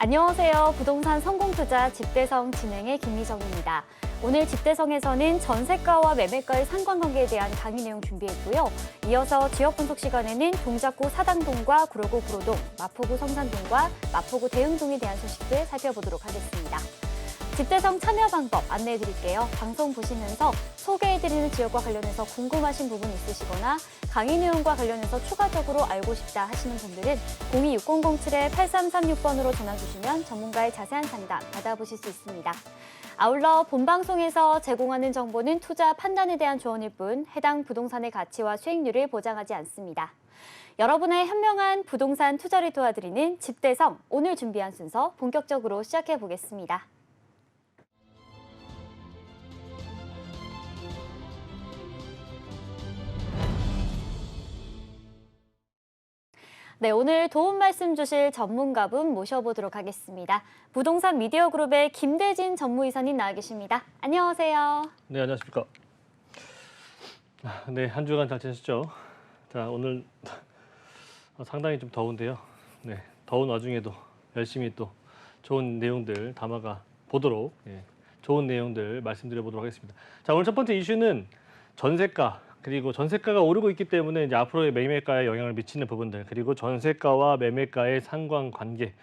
안녕하세요. 부동산 성공투자 집대성 진행의 김미정입니다. 오늘 집대성에서는 전세가와 매매가의 상관관계에 대한 강의 내용 준비했고요. 이어서 지역 분석 시간에는 동작구 사당동과 구로구 구로동, 마포구 성산동과 마포구 대흥동에 대한 소식들 살펴보도록 하겠습니다. 집대성 참여 방법 안내해드릴게요. 방송 보시면서 소개해드리는 지역과 관련해서 궁금하신 부분 있으시거나 강의 내용과 관련해서 추가적으로 알고 싶다 하시는 분들은 026007-8336번으로 전화주시면 전문가의 자세한 상담 받아보실 수 있습니다. 아울러 본방송에서 제공하는 정보는 투자 판단에 대한 조언일 뿐 해당 부동산의 가치와 수익률을 보장하지 않습니다. 여러분의 현명한 부동산 투자를 도와드리는 집대성, 오늘 준비한 순서 본격적으로 시작해 보겠습니다. 네, 오늘 도움 말씀 주실 전문가분 모셔보도록 하겠습니다. 부동산 미디어 그룹의 김대진 전무이사님 나와 계십니다. 안녕하세요. 네, 안녕하십니까. 네, 한 주간 잘 지내셨죠? 자, 오늘 상당히 좀 더운데요. 네, 더운 와중에도 열심히 또 좋은 내용들 담아가 보도록 좋은 내용들 말씀드려 보도록 하겠습니다. 자, 오늘 첫 번째 이슈는 전세가. 그리고 전세가가 오르고 있기 때문에 이제 앞으로의 매매가에 영향을 미치는 부분들, 그리고 전세가와 매매가의 상관관계,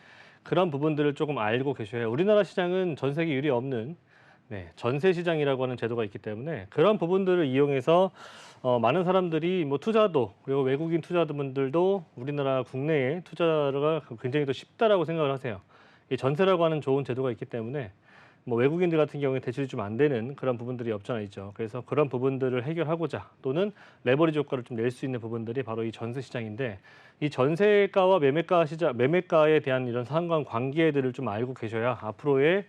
그런 부분들을 조금 알고 계셔야 해요. 우리나라 시장은 전세기율이 없는 전세 시장이라고 하는 제도가 있기 때문에 그런 부분들을 이용해서 많은 사람들이 뭐 투자도, 그리고 외국인 투자자분들도 우리나라 국내에 투자가 굉장히 더 쉽다라고 생각을 하세요. 이 전세라고 하는 좋은 제도가 있기 때문에 뭐 외국인들 같은 경우에 대출이 좀 안 되는 그런 부분들이 없잖아 있죠. 그래서 그런 부분들을 해결하고자, 또는 레버리지 효과를 좀 낼 수 있는 부분들이 바로 이 전세 시장인데, 이 전세가와 매매가 시장, 매매가에 대한 이런 상관관계들을 좀 알고 계셔야 앞으로의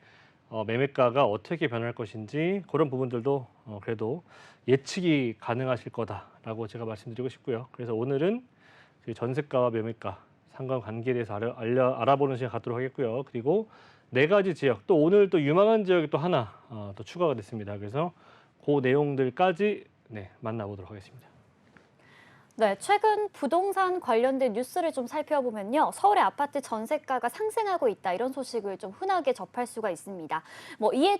매매가가 어떻게 변할 것인지 그런 부분들도 그래도 예측이 가능하실 거다라고 제가 말씀드리고 싶고요. 그래서 오늘은 그 전세가와 매매가 상관관계에 대해서 알아보는 시간 갖도록 하겠고요. 그리고 4가지 지역, 또 오늘 또 유망한 지역이 또 하나 또 추가가 됐습니다. 그래서 그 내용들까지 만나보도록 하겠습니다. 네, 최근 부동산 관련된 뉴스를 좀 살펴보면요. 서울의 아파트 전세가가 상승하고 있다, 이런 소식을 좀 흔하게 접할 수가 있습니다. 뭐 이에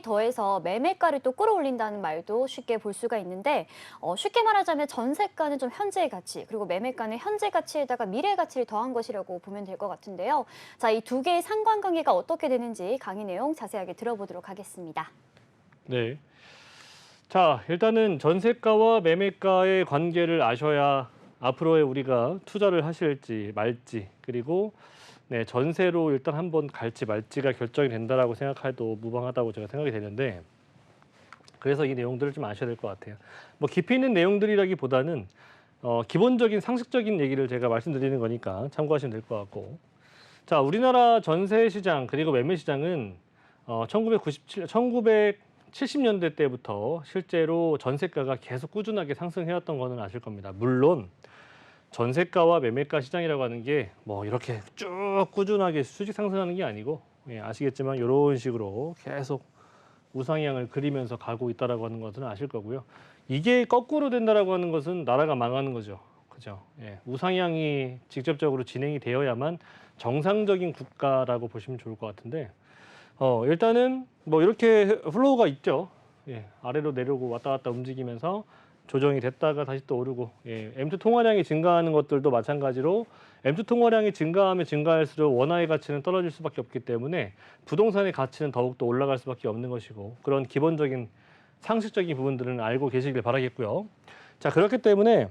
더해서 매매가를 또 끌어올린다는 말도 쉽게 볼 수가 있는데, 쉽게 말하자면 전세가는 좀 현재의 가치, 그리고 매매가는 현재 가치에다가 미래 가치를 더한 것이라고 보면 될 것 같은데요. 자, 이 두 개의 상관관계가 어떻게 되는지 강의 내용 자세하게 들어보도록 하겠습니다. 네. 자, 일단은 전세가와 매매가의 관계를 아셔야 앞으로의 우리가 투자를 하실지 말지, 그리고 전세로 일단 한번 갈지 말지가 결정이 된다라고 생각해도 무방하다고 제가 생각이 되는데, 그래서 이 내용들을 좀 아셔야 될 것 같아요. 뭐 깊이 있는 내용들이라기보다는 기본적인 상식적인 얘기를 제가 말씀드리는 거니까 참고하시면 될 것 같고. 자, 우리나라 전세 시장 그리고 매매 시장은 1970년대 때부터 실제로 전세가가 계속 꾸준하게 상승해왔던 거는 아실 겁니다. 물론 전세가와 매매가 시장이라고 하는 게 뭐 이렇게 쭉 꾸준하게 수직 상승하는 게 아니고, 아시겠지만 이런 식으로 계속 우상향을 그리면서 가고 있다라고 하는 것은 아실 거고요. 이게 거꾸로 된다라고 하는 것은 나라가 망하는 거죠. 그죠? 우상향이 직접적으로 진행이 되어야만 정상적인 국가라고 보시면 좋을 것 같은데, 일단은 뭐 이렇게 플로우가 있죠. 아래로 내려오고 왔다 갔다 움직이면서 조정이 됐다가 다시 또 오르고, M2 통화량이 증가하는 것들도 마찬가지로 M2 통화량이 증가하면 증가할수록 원화의 가치는 떨어질 수밖에 없기 때문에 부동산의 가치는 더욱더 올라갈 수밖에 없는 것이고, 그런 기본적인 상식적인 부분들은 알고 계시길 바라겠고요. 자, 그렇기 때문에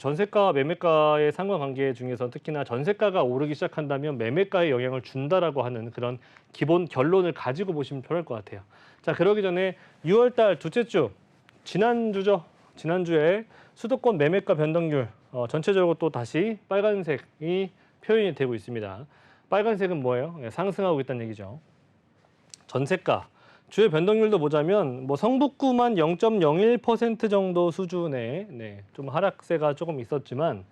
전세가와 매매가의 상관관계 중에서 특히나 전세가가 오르기 시작한다면 매매가에 영향을 준다라고 하는 그런 기본 결론을 가지고 보시면 편할 것 같아요. 자, 그러기 전에 6월달 둘째 주, 지난주에 수도권 매매가 변동률 전체적으로 또 다시 빨간색이 표현이 되고 있습니다. 빨간색은 뭐예요? 상승하고 있다는 얘기죠. 전세가 주요 변동률도 보자면 뭐 성북구만 0.01% 정도 수준의 좀 하락세가 조금 있었지만,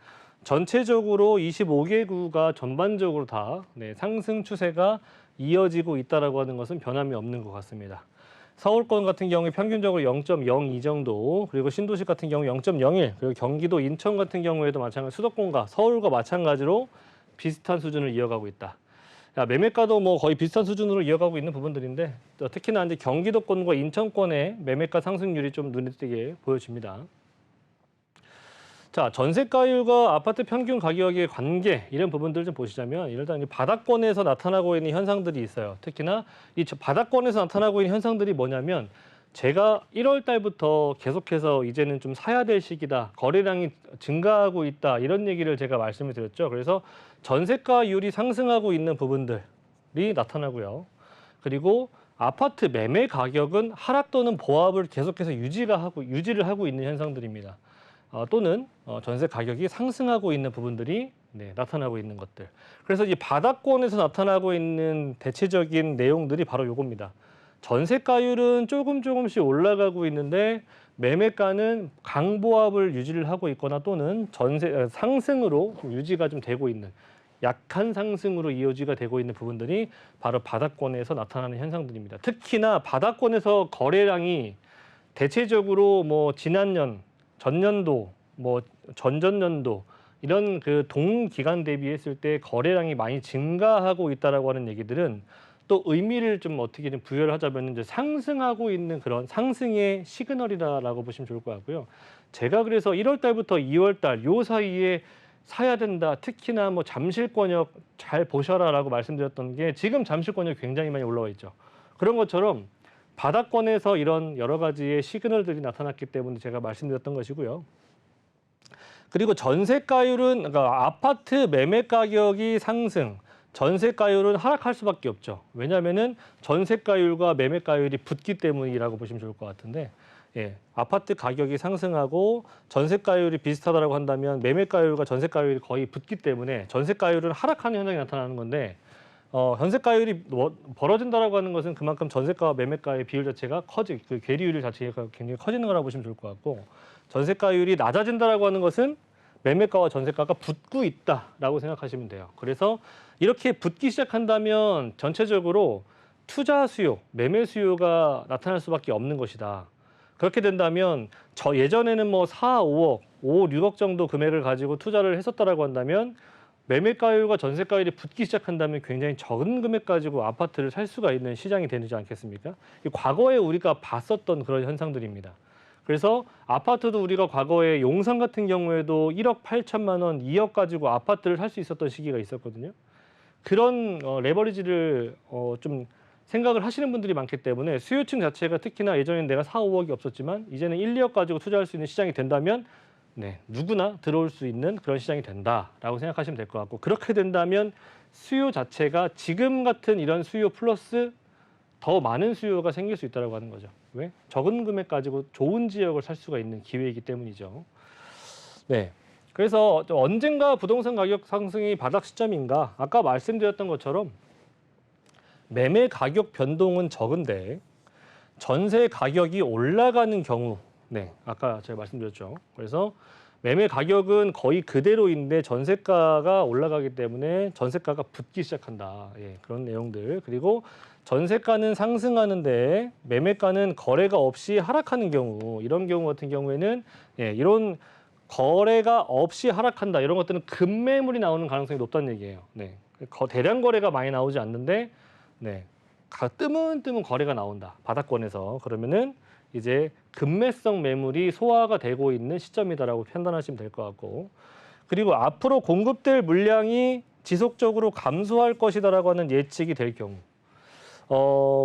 전체적으로 25개 구가 전반적으로 다 상승 추세가 이어지고 있다라고 하는 것은 변함이 없는 것 같습니다. 서울권 같은 경우에 평균적으로 0.02 정도, 그리고 신도시 같은 경우 0.01, 그리고 경기도 인천 같은 경우에도 마찬가지, 수도권과 서울과 마찬가지로 비슷한 수준을 이어가고 있다. 매매가도 뭐 거의 비슷한 수준으로 이어가고 있는 부분들인데 특히나 이제 경기도권과 인천권의 매매가 상승률이 좀 눈에 띄게 보여집니다. 자, 전세가율과 아파트 평균 가격의 관계 이런 부분들 좀 보시자면 일단 이 바닥권에서 나타나고 있는 현상들이 있어요. 특히나 이 바닥권에서 나타나고 있는 현상들이 뭐냐면 제가 1월 달부터 계속해서 이제는 좀 사야 될 시기다. 거래량이 증가하고 있다. 이런 얘기를 제가 말씀을 드렸죠. 그래서 전세가율이 상승하고 있는 부분들이 나타나고요. 그리고 아파트 매매 가격은 하락 또는 보합을 계속해서 유지를 하고 있는 현상들입니다. 또는 전세 가격이 상승하고 있는 부분들이 나타나고 있는 것들. 그래서 이 바닥권에서 나타나고 있는 대체적인 내용들이 바로 요겁니다. 전세가율은 조금씩 올라가고 있는데 매매가는 강보합을 유지를 하고 있거나 또는 상승으로 유지가 좀 되고 있는 약한 상승으로 이어지가 되고 있는 부분들이 바로 바닥권에서 나타나는 현상들입니다. 특히나 바닥권에서 거래량이 대체적으로 뭐 지난년, 전년도, 뭐 전전년도 이런 그 동기간 대비했을 때 거래량이 많이 증가하고 있다라고 하는 얘기들은 또 의미를 좀 어떻게 좀 부여를 하자면 이제 상승하고 있는 그런 상승의 시그널이다라고 보시면 좋을 것 같고요. 제가 그래서 1월 달부터 2월 달 요 사이에 사야 된다. 특히나 뭐 잠실권역 잘 보셔라라고 말씀드렸던 게 지금 잠실권역 굉장히 많이 올라와 있죠. 그런 것처럼 바닥권에서 이런 여러 가지의 시그널들이 나타났기 때문에 제가 말씀드렸던 것이고요. 그리고 전세가율은 그러니까 아파트 매매 가격이 상승, 전세가율은 하락할 수밖에 없죠. 왜냐하면은 전세가율과 매매가율이 붙기 때문이라고 보시면 좋을 것 같은데, 아파트 가격이 상승하고 전세가율이 비슷하다라고 한다면 매매가율과 전세가율이 거의 붙기 때문에 전세가율은 하락하는 현상이 나타나는 건데, 전세가율이 벌어진다라고 하는 것은 그만큼 전세가와 매매가의 비율 자체가 그 괴리율 자체가 굉장히 커지는 거라고 보시면 좋을 것 같고, 전세가율이 낮아진다라고 하는 것은 매매가와 전세가가 붙고 있다라고 생각하시면 돼요. 그래서 이렇게 붙기 시작한다면 전체적으로 투자 수요, 매매 수요가 나타날 수밖에 없는 것이다. 그렇게 된다면 예전에는 뭐 4, 5억, 5, 6억 정도 금액을 가지고 투자를 했었다라고 한다면 매매가율과 전세가율이 붙기 시작한다면 굉장히 적은 금액 가지고 아파트를 살 수가 있는 시장이 되지 않겠습니까? 과거에 우리가 봤었던 그런 현상들입니다. 그래서 아파트도 우리가 과거에 용산 같은 경우에도 1억 8천만 원, 2억 가지고 아파트를 살 수 있었던 시기가 있었거든요. 그런 레버리지를 좀 생각을 하시는 분들이 많기 때문에 수요층 자체가 특히나 예전에는 내가 4, 5억이 없었지만 이제는 1, 2억 가지고 투자할 수 있는 시장이 된다면 누구나 들어올 수 있는 그런 시장이 된다라고 생각하시면 될 것 같고, 그렇게 된다면 수요 자체가 지금 같은 이런 수요 플러스 더 많은 수요가 생길 수 있다고 하는 거죠. 왜? 적은 금액 가지고 좋은 지역을 살 수가 있는 기회이기 때문이죠. 그래서 언젠가 부동산 가격 상승이 바닥 시점인가? 아까 말씀드렸던 것처럼 매매 가격 변동은 적은데 전세 가격이 올라가는 경우, 아까 제가 말씀드렸죠. 그래서 매매 가격은 거의 그대로인데 전세가가 올라가기 때문에 전세가가 붙기 시작한다. 그런 내용들. 그리고 전세가는 상승하는데 매매가는 거래가 없이 하락하는 경우, 이런 경우 같은 경우에는 이런 거래가 없이 하락한다. 이런 것들은 급매물이 나오는 가능성이 높다는 얘기예요. 대량 거래가 많이 나오지 않는데 뜨문뜨문 거래가 나온다. 바닥권에서. 그러면은 이제 급매성 매물이 소화가 되고 있는 시점이다라고 판단하시면 될 것 같고, 그리고 앞으로 공급될 물량이 지속적으로 감소할 것이다라고 하는 예측이 될 경우,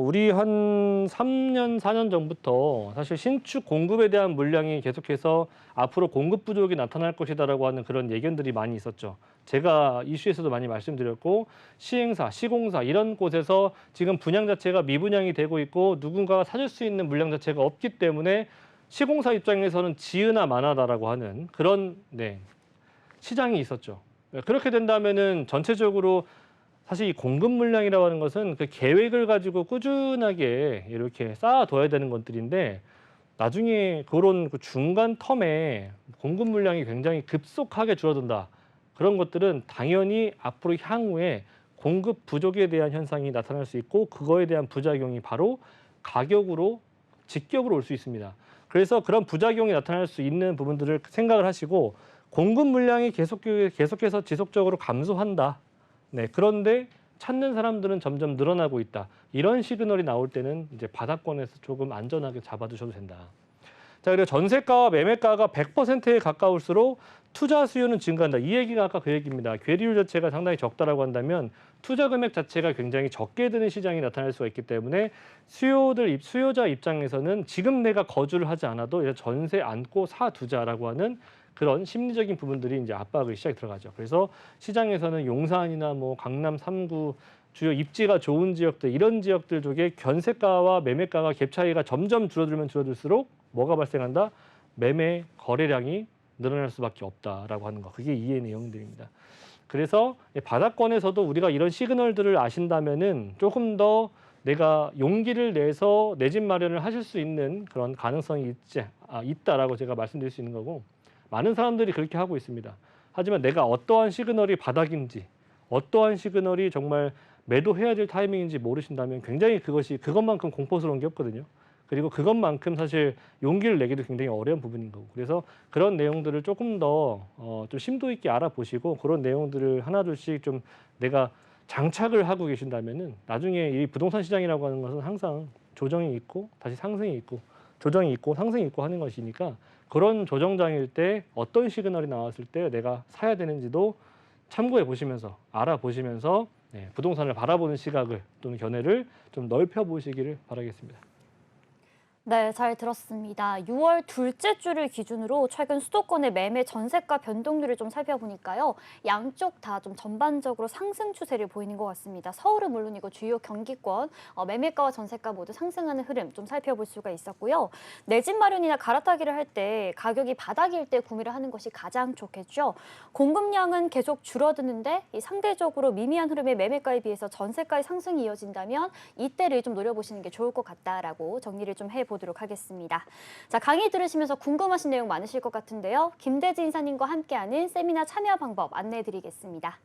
우리 한 3년, 4년 전부터 사실 신축 공급에 대한 물량이 계속해서 앞으로 공급 부족이 나타날 것이다라고 하는 그런 예견들이 많이 있었죠. 제가 이슈에서도 많이 말씀드렸고, 시행사, 시공사 이런 곳에서 지금 분양 자체가 미분양이 되고 있고 누군가가 사줄 수 있는 물량 자체가 없기 때문에 시공사 입장에서는 지으나 마나다라고 하는 그런 시장이 있었죠. 그렇게 된다면은 전체적으로 사실 이 공급 물량이라고 하는 것은 그 계획을 가지고 꾸준하게 이렇게 쌓아둬야 되는 것들인데, 나중에 그런 그 중간 텀에 공급 물량이 굉장히 급속하게 줄어든다. 그런 것들은 당연히 앞으로 향후에 공급 부족에 대한 현상이 나타날 수 있고, 그거에 대한 부작용이 바로 가격으로 직격으로 올 수 있습니다. 그래서 그런 부작용이 나타날 수 있는 부분들을 생각을 하시고, 공급 물량이 계속해서 지속적으로 감소한다. 그런데 찾는 사람들은 점점 늘어나고 있다. 이런 시그널이 나올 때는 이제 바닥권에서 조금 안전하게 잡아두셔도 된다. 자, 그리고 전세가와 매매가가 100%에 가까울수록 투자 수요는 증가한다. 이 얘기가 아까 그 얘기입니다. 괴리율 자체가 상당히 적다라고 한다면 투자 금액 자체가 굉장히 적게 드는 시장이 나타날 수가 있기 때문에 수요자 입장에서는 지금 내가 거주를 하지 않아도 이제 전세 안고 사두자라고 하는 그런 심리적인 부분들이 이제 압박을 시작이 들어가죠. 그래서 시장에서는 용산이나 뭐 강남 3구 주요 입지가 좋은 지역들 이런 지역들 쪽에 견세가와 매매가가 갭 차이가 점점 줄어들수록 뭐가 발생한다? 매매 거래량이 늘어날 수밖에 없다라고 하는 거. 그게 이해 내용들입니다. 그래서 바닥권에서도 우리가 이런 시그널들을 아신다면은 조금 더 내가 용기를 내서 내 집 마련을 하실 수 있는 그런 가능성이 있다라고 제가 말씀드릴 수 있는 거고 많은 사람들이 그렇게 하고 있습니다. 하지만 내가 어떠한 시그널이 바닥인지 어떠한 시그널이 정말 매도해야 될 타이밍인지 모르신다면 굉장히 그것만큼 공포스러운 게 없거든요. 그리고 그것만큼 사실 용기를 내기도 굉장히 어려운 부분인 거고. 그래서 그런 내용들을 조금 더 좀 심도 있게 알아보시고 그런 내용들을 하나둘씩 좀 내가 장착을 하고 계신다면은 나중에 이 부동산 시장이라고 하는 것은 항상 조정이 있고 다시 상승이 있고 조정이 있고 상승이 있고 하는 것이니까 그런 조정장일 때 어떤 시그널이 나왔을 때 내가 사야 되는지도 참고해 보시면서 알아보시면서 부동산을 바라보는 시각을 또는 견해를 좀 넓혀 보시기를 바라겠습니다. 네, 잘 들었습니다. 6월 둘째 주를 기준으로 최근 수도권의 매매 전세가 변동률을 좀 살펴보니까요. 양쪽 다 좀 전반적으로 상승 추세를 보이는 것 같습니다. 서울은 물론이고 주요 경기권, 매매가와 전세가 모두 상승하는 흐름 좀 살펴볼 수가 있었고요. 내 집 마련이나 갈아타기를 할 때 가격이 바닥일 때 구매를 하는 것이 가장 좋겠죠. 공급량은 계속 줄어드는데 이 상대적으로 미미한 흐름의 매매가에 비해서 전세가의 상승이 이어진다면 이때를 좀 노려보시는 게 좋을 것 같다라고 정리를 좀 해보도록 하겠습니다. 자, 강의 들으시면서 궁금하신 내용 많으실 것 같은데요. 김대지 인사님과 함께하는 세미나 참여 방법 안내해드리겠습니다.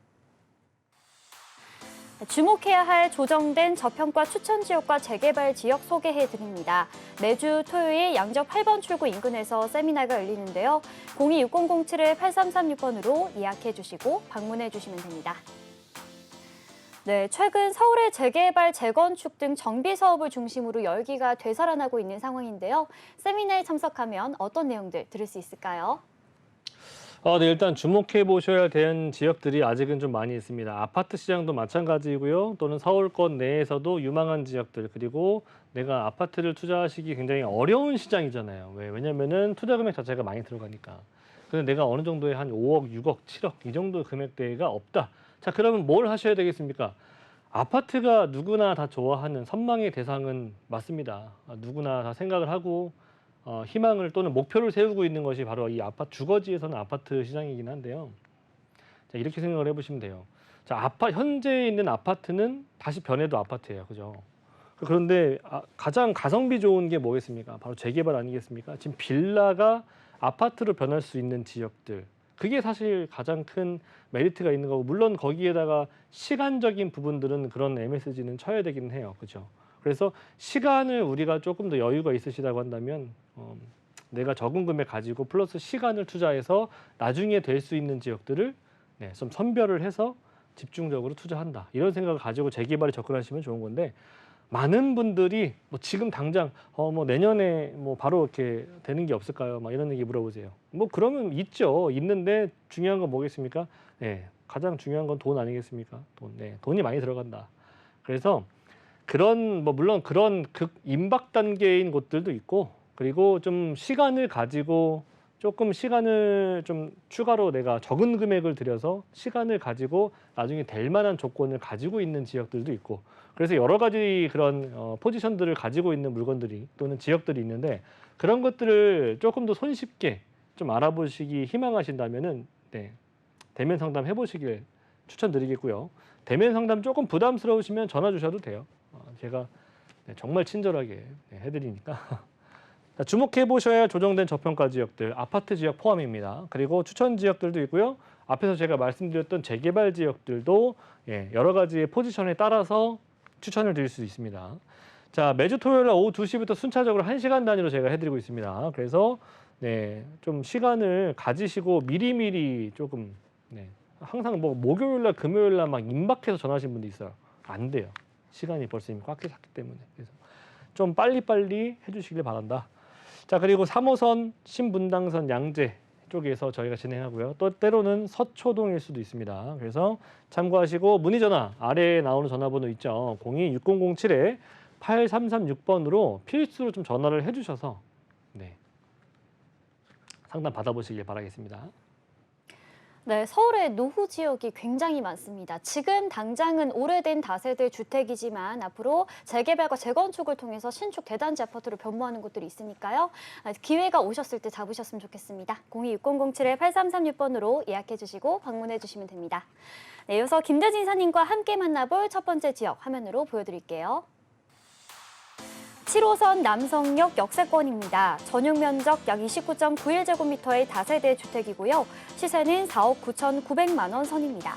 주목해야 할 조정된 저평가 추천 지역과 재개발 지역 소개해드립니다. 매주 토요일 양적 8번 출구 인근에서 세미나가 열리는데요. 026007-8336번으로 예약해주시고 방문해주시면 됩니다. 네, 최근 서울의 재개발, 재건축 등 정비 사업을 중심으로 열기가 되살아나고 있는 상황인데요. 세미나에 참석하면 어떤 내용들 들을 수 있을까요? 네, 일단 주목해 보셔야 되는 지역들이 아직은 좀 많이 있습니다. 아파트 시장도 마찬가지고요. 또는 서울권 내에서도 유망한 지역들 그리고 내가 아파트를 투자하시기 굉장히 어려운 시장이잖아요. 왜냐면은 투자 금액 자체가 많이 들어가니까. 근데 내가 어느 정도의 한 5억, 6억, 7억 이 정도 금액대가 없다. 자, 그러면 뭘 하셔야 되겠습니까? 아파트가 누구나 다 좋아하는 선망의 대상은 맞습니다. 누구나 다 생각을 하고 희망을 또는 목표를 세우고 있는 것이 바로 이 주거지에서는 아파트 시장이긴 한데요. 자, 이렇게 생각을 해보시면 돼요. 자, 현재 있는 아파트는 다시 변해도 아파트예요. 그죠? 그런데 가장 가성비 좋은 게 뭐겠습니까? 바로 재개발 아니겠습니까? 지금 빌라가 아파트로 변할 수 있는 지역들. 그게 사실 가장 큰 메리트가 있는 거고 물론 거기에다가 시간적인 부분들은 그런 MSG는 쳐야 되긴 해요. 그죠? 그래서 시간을 우리가 조금 더 여유가 있으시다고 한다면 내가 적은 금액 가지고 플러스 시간을 투자해서 나중에 될 수 있는 지역들을 좀 선별을 해서 집중적으로 투자한다. 이런 생각을 가지고 재개발에 접근하시면 좋은 건데 많은 분들이 뭐 지금 당장 뭐 내년에 뭐 바로 이렇게 되는 게 없을까요? 막 이런 얘기 물어보세요. 뭐 그러면 있죠. 있는데 중요한 건 뭐겠습니까? 가장 중요한 건 돈 아니겠습니까? 돈. 돈이 많이 들어간다. 그래서 물론 그런 임박 단계인 곳들도 있고 그리고 좀 시간을 가지고 조금 시간을 좀 추가로 내가 적은 금액을 들여서 시간을 가지고 나중에 될 만한 조건을 가지고 있는 지역들도 있고 그래서 여러 가지 그런 포지션들을 가지고 있는 물건들이 또는 지역들이 있는데 그런 것들을 조금 더 손쉽게 좀 알아보시기 희망하신다면은 대면 상담 해보시길 추천드리겠고요. 대면 상담 조금 부담스러우시면 전화 주셔도 돼요. 제가 정말 친절하게 해드리니까. 주목해 보셔야 조정된 저평가 지역들, 아파트 지역 포함입니다. 그리고 추천 지역들도 있고요. 앞에서 제가 말씀드렸던 재개발 지역들도 여러 가지의 포지션에 따라서 추천을 드릴 수 있습니다. 자, 매주 토요일 오후 2시부터 순차적으로 1시간 단위로 제가 해드리고 있습니다. 그래서 좀 시간을 가지시고 미리미리 조금 항상 뭐 목요일날 금요일날 막 임박해서 전화하신 분도 있어요. 안 돼요. 시간이 벌써 이미 꽉 찼기 때문에. 그래서 좀 빨리빨리 해주시길 바란다. 자, 그리고 3호선 신분당선 양재 쪽에서 저희가 진행하고요. 또 때로는 서초동일 수도 있습니다. 그래서 참고하시고 문의 전화 아래에 나오는 전화번호 있죠. 02-6007-8336번으로 필수로 좀 전화를 해주셔서 네, 상담 받아보시길 바라겠습니다. 네, 서울의 노후 지역이 굉장히 많습니다. 지금 당장은 오래된 다세대 주택이지만 앞으로 재개발과 재건축을 통해서 신축 대단지 아파트로 변모하는 곳들이 있으니까요. 기회가 오셨을 때 잡으셨으면 좋겠습니다. 02-6007-8336번으로 예약해 주시고 방문해 주시면 됩니다. 네, 이어서 김대진 이사님과 함께 만나볼 첫 번째 지역 화면으로 보여드릴게요. 7호선 남성역 역세권입니다. 전용 면적 약 29.91제곱미터의 다세대 주택이고요. 시세는 4억 9,900만 원 선입니다.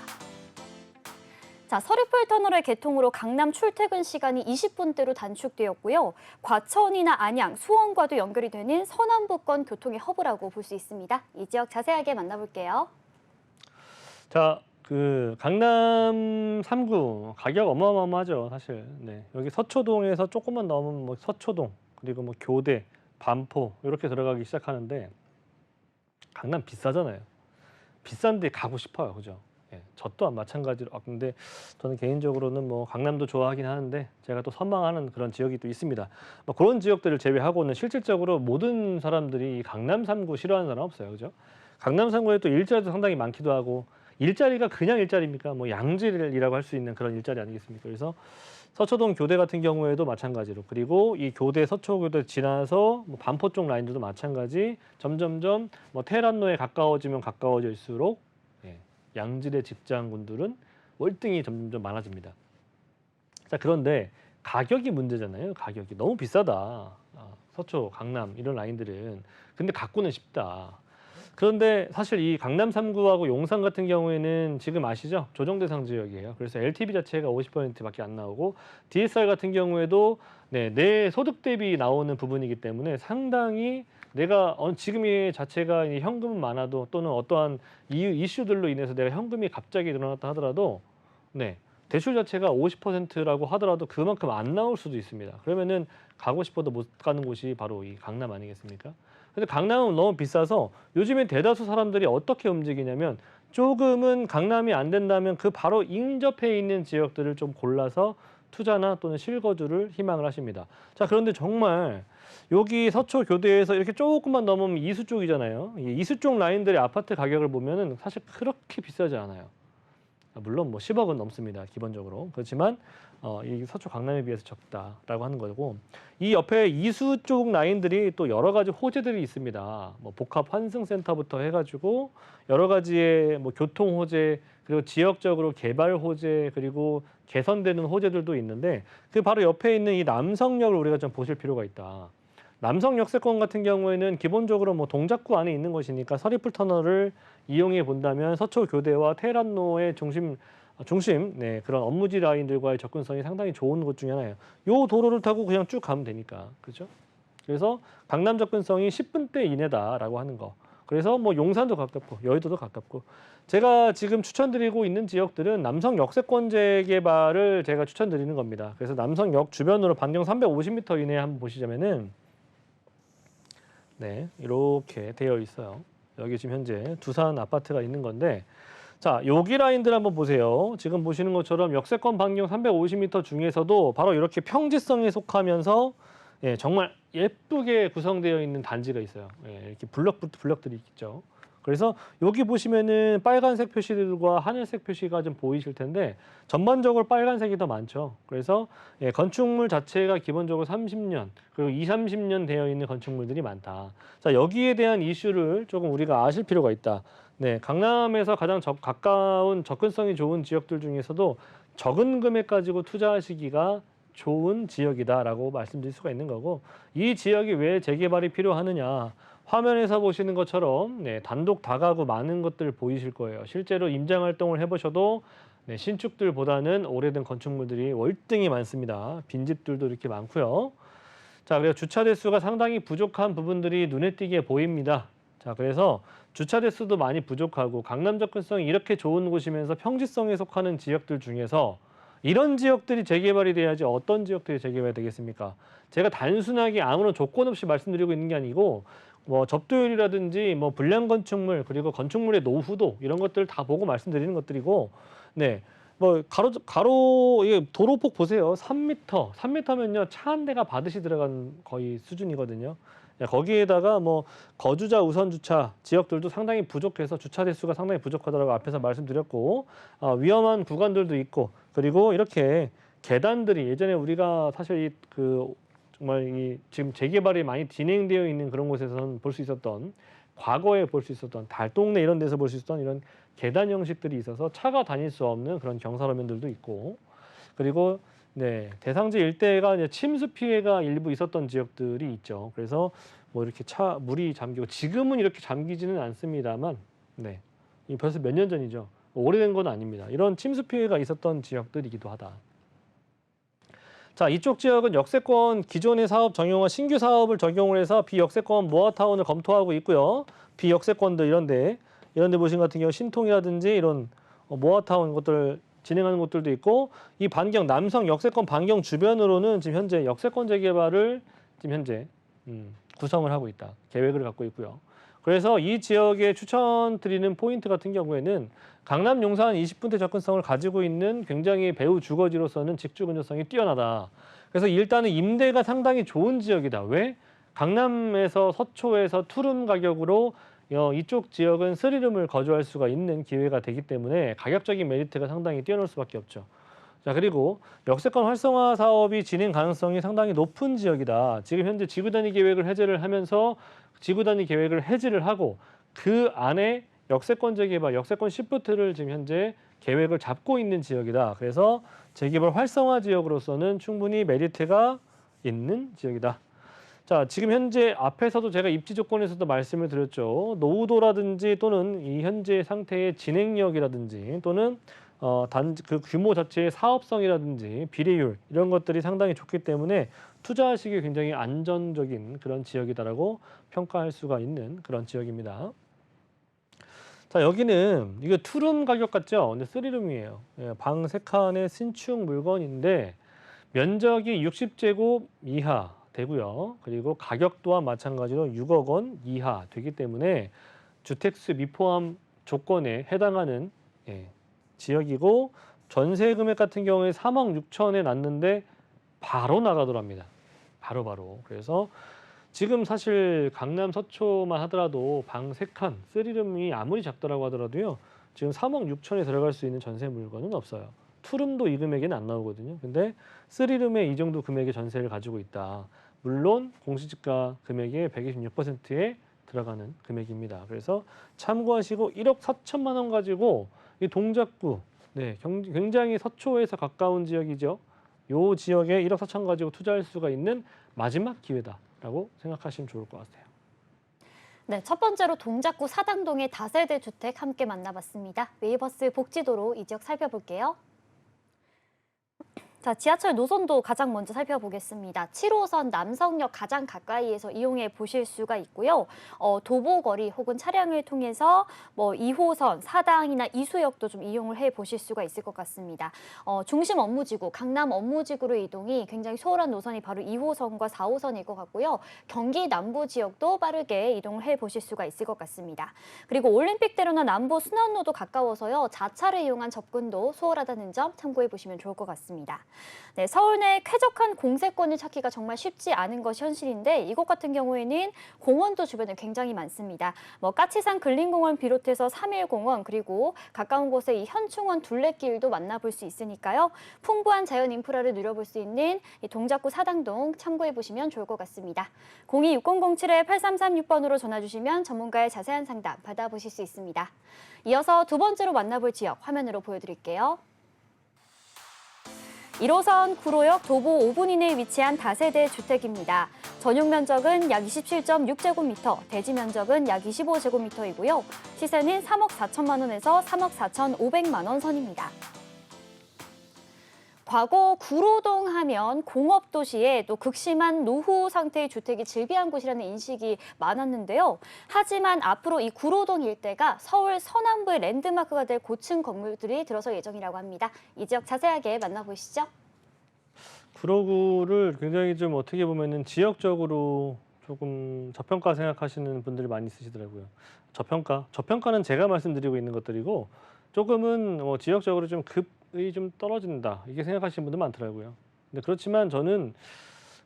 자, 서리풀 터널의 개통으로 강남 출퇴근 시간이 20분대로 단축되었고요. 과천이나 안양, 수원과도 연결이 되는 서남부권 교통의 허브라고 볼 수 있습니다. 이 지역 자세하게 만나볼게요. 자, 그 강남 3구 가격 어마어마하죠, 사실. 네, 여기 서초동에서 조금만 넘으면 뭐 서초동 그리고 뭐 교대, 반포 이렇게 들어가기 시작하는데 강남 비싸잖아요. 비싼데 가고 싶어요, 그죠? 예, 저 또한 마찬가지로. 근데 저는 개인적으로는 뭐 강남도 좋아하긴 하는데 제가 또 선망하는 그런 지역이 또 있습니다. 뭐 그런 지역들을 제외하고는 실질적으로 모든 사람들이 이 강남 3구 싫어하는 사람 없어요, 그죠? 강남 3구에 또 일자리도 상당히 많기도 하고. 일자리가 그냥 일자리입니까? 뭐 양질이라고 할 수 있는 그런 일자리 아니겠습니까? 그래서 서초동 교대 같은 경우에도 마찬가지로, 그리고 이 교대 서초교대 지나서 뭐 반포 쪽 라인들도 마찬가지. 점점점 뭐 테헤란로에 가까워지면 가까워질수록 양질의 직장군들은 월등히 점점 많아집니다. 자, 그런데 가격이 문제잖아요. 가격이 너무 비싸다. 서초, 강남 이런 라인들은. 근데 갖고는 싶다. 그런데 사실 이 강남 3구하고 용산 같은 경우에는 지금 아시죠? 조정대상 지역이에요. 그래서 LTV 자체가 50%밖에 안 나오고 DSR 같은 경우에도 내 소득 대비 나오는 부분이기 때문에 상당히 내가 지금 이 자체가 현금은 많아도 또는 어떠한 이슈들로 인해서 내가 현금이 갑자기 늘어났다 하더라도 대출 자체가 50%라고 하더라도 그만큼 안 나올 수도 있습니다. 그러면은 가고 싶어도 못 가는 곳이 바로 이 강남 아니겠습니까? 근데 강남은 너무 비싸서 요즘에 대다수 사람들이 어떻게 움직이냐면 조금은 강남이 안 된다면 그 바로 인접해 있는 지역들을 좀 골라서 투자나 또는 실거주를 희망을 하십니다. 자, 그런데 정말 여기 서초 교대에서 이렇게 조금만 넘으면 이수 쪽이잖아요. 이 이수 쪽 라인들의 아파트 가격을 보면은 사실 그렇게 비싸지 않아요. 물론 뭐 10억은 넘습니다, 기본적으로. 그렇지만 이 서초 강남에 비해서 적다라고 하는 거고, 이 옆에 이수 쪽 라인들이 또 여러 가지 호재들이 있습니다. 뭐 복합 환승센터부터 해가지고 여러 가지의 뭐 교통 호재, 그리고 지역적으로 개발 호재, 그리고 개선되는 호재들도 있는데 그 바로 옆에 있는 이 남성역을 우리가 좀 보실 필요가 있다. 남성 역세권 같은 경우에는 기본적으로 뭐 동작구 안에 있는 것이니까 서리풀 터널을 이용해 본다면 서초 교대와 테헤란로의 중심 그런 업무지 라인들과의 접근성이 상당히 좋은 곳 중에 하나예요. 요 도로를 타고 그냥 쭉 가면 되니까, 그렇죠? 그래서 강남 접근성이 10분대 이내다라고 하는 거. 그래서 뭐 용산도 가깝고 여의도도 가깝고, 제가 지금 추천드리고 있는 지역들은 남성 역세권 재개발을 제가 추천드리는 겁니다. 그래서 남성역 주변으로 반경 350m 이내에 한번 보시자면은 이렇게 되어 있어요. 여기 지금 현재 두산 아파트가 있는 건데, 자, 여기 라인들 한번 보세요. 지금 보시는 것처럼 역세권 반경 350m 중에서도 바로 이렇게 평지성에 속하면서 정말 예쁘게 구성되어 있는 단지가 있어요. 이렇게 블럭들이 있죠. 그래서 여기 보시면은 빨간색 표시들과 하늘색 표시가 좀 보이실 텐데 전반적으로 빨간색이 더 많죠. 그래서 건축물 자체가 기본적으로 30년 그리고 30년 되어 있는 건축물들이 많다. 자, 여기에 대한 이슈를 조금 우리가 아실 필요가 있다. 강남에서 가장 가까운 접근성이 좋은 지역들 중에서도 적은 금액 가지고 투자하시기가 좋은 지역이다라고 말씀드릴 수가 있는 거고, 이 지역이 왜 재개발이 필요하느냐. 화면에서 보시는 것처럼 단독 다가구 많은 것들 보이실 거예요. 실제로 임장 활동을 해보셔도 신축들보다는 오래된 건축물들이 월등히 많습니다. 빈집들도 이렇게 많고요. 자, 그래서 주차 대수가 상당히 부족한 부분들이 눈에 띄게 보입니다. 자, 그래서 주차 대수도 많이 부족하고 강남 접근성이 이렇게 좋은 곳이면서 평지성에 속하는 지역들 중에서 이런 지역들이 재개발이 돼야지 어떤 지역들이 재개발이 되겠습니까? 제가 단순하게 아무런 조건 없이 말씀드리고 있는 게 아니고 뭐 접도율이라든지 뭐 불량 건축물 그리고 건축물의 노후도 이런 것들을 다 보고 말씀드리는 것들이고 네. 뭐 가로 이게 도로폭 보세요. 3m면요. 차 한 대가 바듯이 들어간 거의 수준이거든요. 거기에다가 뭐 거주자 우선 주차 지역들도 상당히 부족해서 주차 대수가 상당히 부족하다고 앞에서 말씀드렸고 위험한 구간들도 있고 그리고 이렇게 계단들이 예전에 우리가 사실 정말 이 지금 재개발이 많이 진행되어 있는 그런 곳에서는 볼 수 있었던 과거에 볼 수 있었던 달동네 이런 데서 볼 수 있었던 이런 계단 형식들이 있어서 차가 다닐 수 없는 그런 경사로면들도 있고 그리고 네, 대상지 일대가 이제 침수 피해가 일부 있었던 지역들이 있죠. 그래서 뭐 이렇게 물이 잠기고 지금은 이렇게 잠기지는 않습니다만 네, 이 벌써 몇 년 전이죠. 오래된 건 아닙니다. 이런 침수 피해가 있었던 지역들이기도 하다. 자, 이쪽 지역은 역세권 기존의 사업 정형화 신규 사업을 적용을 해서 비역세권 모아타운을 검토하고 있고요. 비역세권들 이런 데 보신 같은 경우 신통이라든지 이런 모아타운 것들 진행하는 곳들도 있고 이 반경 남성 역세권 반경 주변으로는 지금 현재 역세권 재개발을 지금 현재 구성을 하고 있다. 계획을 갖고 있고요. 그래서 이 지역에 추천드리는 포인트 같은 경우에는 강남 용산 20분대 접근성을 가지고 있는 굉장히 배후 주거지로서는 직주 근접성이 뛰어나다. 그래서 일단은 임대가 상당히 좋은 지역이다. 왜? 강남에서 서초에서 투룸 가격으로 이쪽 지역은 3룸을 거주할 수가 있는 기회가 되기 때문에 가격적인 메리트가 상당히 뛰어날 수밖에 없죠. 자, 그리고 역세권 활성화 사업이 진행 가능성이 상당히 높은 지역이다. 지금 현재 지구단위 계획을 해제를 하면서 지구단위 계획을 해지를 하고 그 안에 역세권 재개발, 역세권 시프트를 지금 현재 계획을 잡고 있는 지역이다. 그래서 재개발 활성화 지역으로서는 충분히 메리트가 있는 지역이다. 자, 지금 현재 앞에서도 제가 입지 조건에서도 말씀을 드렸죠. 노후도라든지 또는 이 현재 상태의 진행력이라든지 또는 그 규모 자체의 사업성이라든지 비례율 이런 것들이 상당히 좋기 때문에 투자하시기 굉장히 안전적인 그런 지역이다라고 평가할 수가 있는 그런 지역입니다. 자, 여기는 이거 투룸 가격 같죠? 근데 3룸이에요. 방 3칸의 신축 물건인데 면적이 60제곱 이하 되고요. 그리고 가격 또한 마찬가지로 6억 원 이하 되기 때문에 주택수 미포함 조건에 해당하는 지역이고 전세 금액 같은 경우에 3억 6천에 났는데 바로 나가더랍니다. 바로. 그래서 지금 사실 강남 서초만 하더라도 방 3칸, 3룸이 아무리 작더라고 하더라도요. 지금 3억 6천에 들어갈 수 있는 전세 물건은 없어요. 투룸도 이 금액에는 안 나오거든요. 근데 3룸에 이 정도 금액의 전세를 가지고 있다. 물론 공시지가 금액의 126%에 들어가는 금액입니다. 그래서 참고하시고 1억 4천만 원 가지고 이 동작구, 굉장히 서초에서 가까운 지역이죠. 이 지역에 1억 4천 가지고 투자할 수가 있는 마지막 기회다라고 생각하시면 좋을 것 같아요. 네, 첫 번째로 동작구 사당동의 다세대 주택 함께 만나봤습니다. 웨이버스 복지도로 이 지역 살펴볼게요. 자, 지하철 노선도 가장 먼저 살펴보겠습니다. 7호선 남성역 가장 가까이에서 이용해 보실 수가 있고요. 도보거리 혹은 차량을 통해서 뭐 2호선, 사당이나 이수역도 좀 이용을 해 보실 수가 있을 것 같습니다. 중심 업무지구, 강남 업무지구로 이동이 굉장히 수월한 노선이 바로 2호선과 4호선일 것 같고요. 경기 남부 지역도 빠르게 이동을 해 보실 수가 있을 것 같습니다. 그리고 올림픽대로나 남부 순환로도 가까워서요. 자차를 이용한 접근도 수월하다는 점 참고해 보시면 좋을 것 같습니다. 네, 서울 내 쾌적한 공세권을 찾기가 정말 쉽지 않은 것이 현실인데 이곳 같은 경우에는 공원도 주변에 굉장히 많습니다. 뭐 까치산 근린공원 비롯해서 3일공원 그리고 가까운 곳에 이 현충원 둘레길도 만나볼 수 있으니까요. 풍부한 자연 인프라를 누려볼 수 있는 이 동작구 사당동 참고해 보시면 좋을 것 같습니다. 026007-8336번으로 전화 주시면 전문가의 자세한 상담 받아보실 수 있습니다. 이어서 두 번째로 만나볼 지역 화면으로 보여드릴게요. 1호선 구로역 도보 5분 이내에 위치한 다세대 주택입니다. 전용 면적은 약 27.6제곱미터, 대지 면적은 약 25제곱미터이고요. 시세는 3억 4천만 원에서 3억 4천 5백만 원 선입니다. 과거 구로동 하면 공업도시에 또 극심한 노후 상태의 주택이 즐비한 곳이라는 인식이 많았는데요. 하지만 앞으로 이 구로동 일대가 서울 서남부의 랜드마크가 될 고층 건물들이 들어설 예정이라고 합니다. 이 지역 자세하게 만나보시죠. 구로구를 굉장히 좀 어떻게 보면은 지역적으로 조금 저평가 생각하시는 분들이 많이 있으시더라고요. 저평가는 제가 말씀드리고 있는 것들이고 조금은 지역적으로 좀 급이 좀 떨어진다 이게 생각하시는 분들 많더라고요. 근데 그렇지만 저는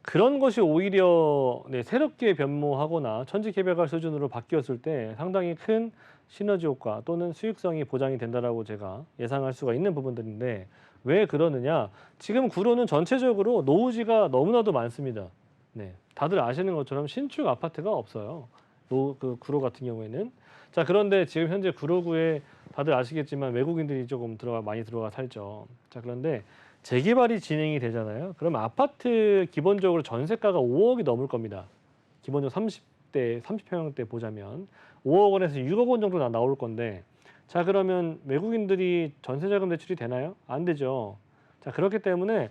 그런 것이 오히려 새롭게 변모하거나 천지개벽할 수준으로 바뀌었을 때 상당히 큰 시너지 효과 또는 수익성이 보장이 된다라고 제가 예상할 수가 있는 부분들인데 왜 그러느냐? 지금 구로는 전체적으로 노후지가 너무나도 많습니다. 네, 다들 아시는 것처럼 신축 아파트가 없어요. 구로 같은 경우에는. 자, 그런데 지금 현재 구로구에 다들 아시겠지만 외국인들이 조금 많이 들어가 살죠. 자, 그런데 재개발이 진행이 되잖아요. 그럼 아파트 기본적으로 전세가가 5억이 넘을 겁니다. 기본적으로 30평형대 보자면 5억 원에서 6억 원 정도 나올 건데 자, 그러면 외국인들이 전세자금 대출이 되나요? 안 되죠. 자, 그렇기 때문에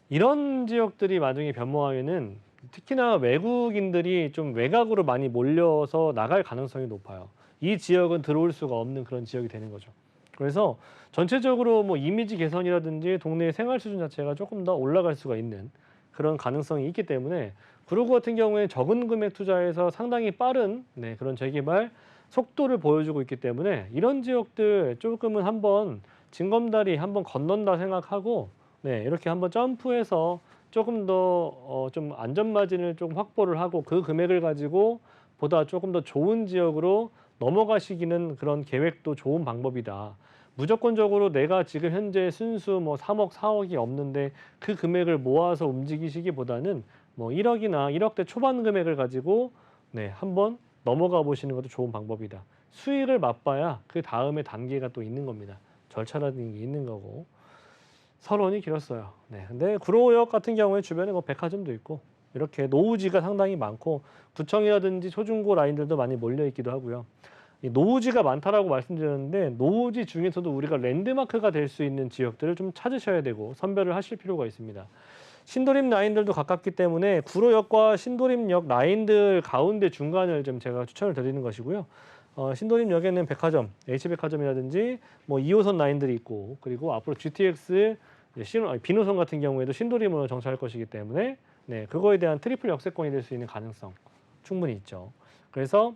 이런 지역들이 나중에 변모하면은 특히나 외국인들이 좀 외곽으로 많이 몰려서 나갈 가능성이 높아요. 이 지역은 들어올 수가 없는 그런 지역이 되는 거죠. 그래서 전체적으로 뭐 이미지 개선이라든지 동네의 생활 수준 자체가 조금 더 올라갈 수가 있는 그런 가능성이 있기 때문에 구로구 같은 경우에 적은 금액 투자해서 상당히 빠른 그런 재개발 속도를 보여주고 있기 때문에 이런 지역들 조금은 한번 징검다리 한번 건넌다 생각하고 이렇게 한번 점프해서 조금 더 좀 안전마진을 좀 확보를 하고 그 금액을 가지고 보다 조금 더 좋은 지역으로 넘어가시기는 그런 계획도 좋은 방법이다. 무조건적으로 내가 지금 현재 순수 뭐 3억, 4억이 없는데 그 금액을 모아서 움직이시기보다는 뭐 1억이나 1억대 초반 금액을 가지고 한번 넘어가 보시는 것도 좋은 방법이다. 수익을 맛봐야 그 다음에 단계가 또 있는 겁니다. 절차라는 게 있는 거고. 서론이 길었어요. 근데 구로역 같은 경우에 주변에 뭐 백화점도 있고 이렇게 노후지가 상당히 많고 구청이라든지 초중고 라인들도 많이 몰려 있기도 하고요. 이 노후지가 많다라고 말씀드렸는데 노후지 중에서도 우리가 랜드마크가 될 수 있는 지역들을 좀 찾으셔야 되고 선별을 하실 필요가 있습니다. 신도림 라인들도 가깝기 때문에 구로역과 신도림역 라인들 가운데 중간을 좀 제가 추천을 드리는 것이고요. 신도림역에는 백화점, H백화점이라든지 뭐 2호선 라인들이 있고 그리고 앞으로 GTX 비노선 같은 경우에도 신도림으로 정차할 것이기 때문에 그거에 대한 트리플 역세권이 될 수 있는 가능성 충분히 있죠. 그래서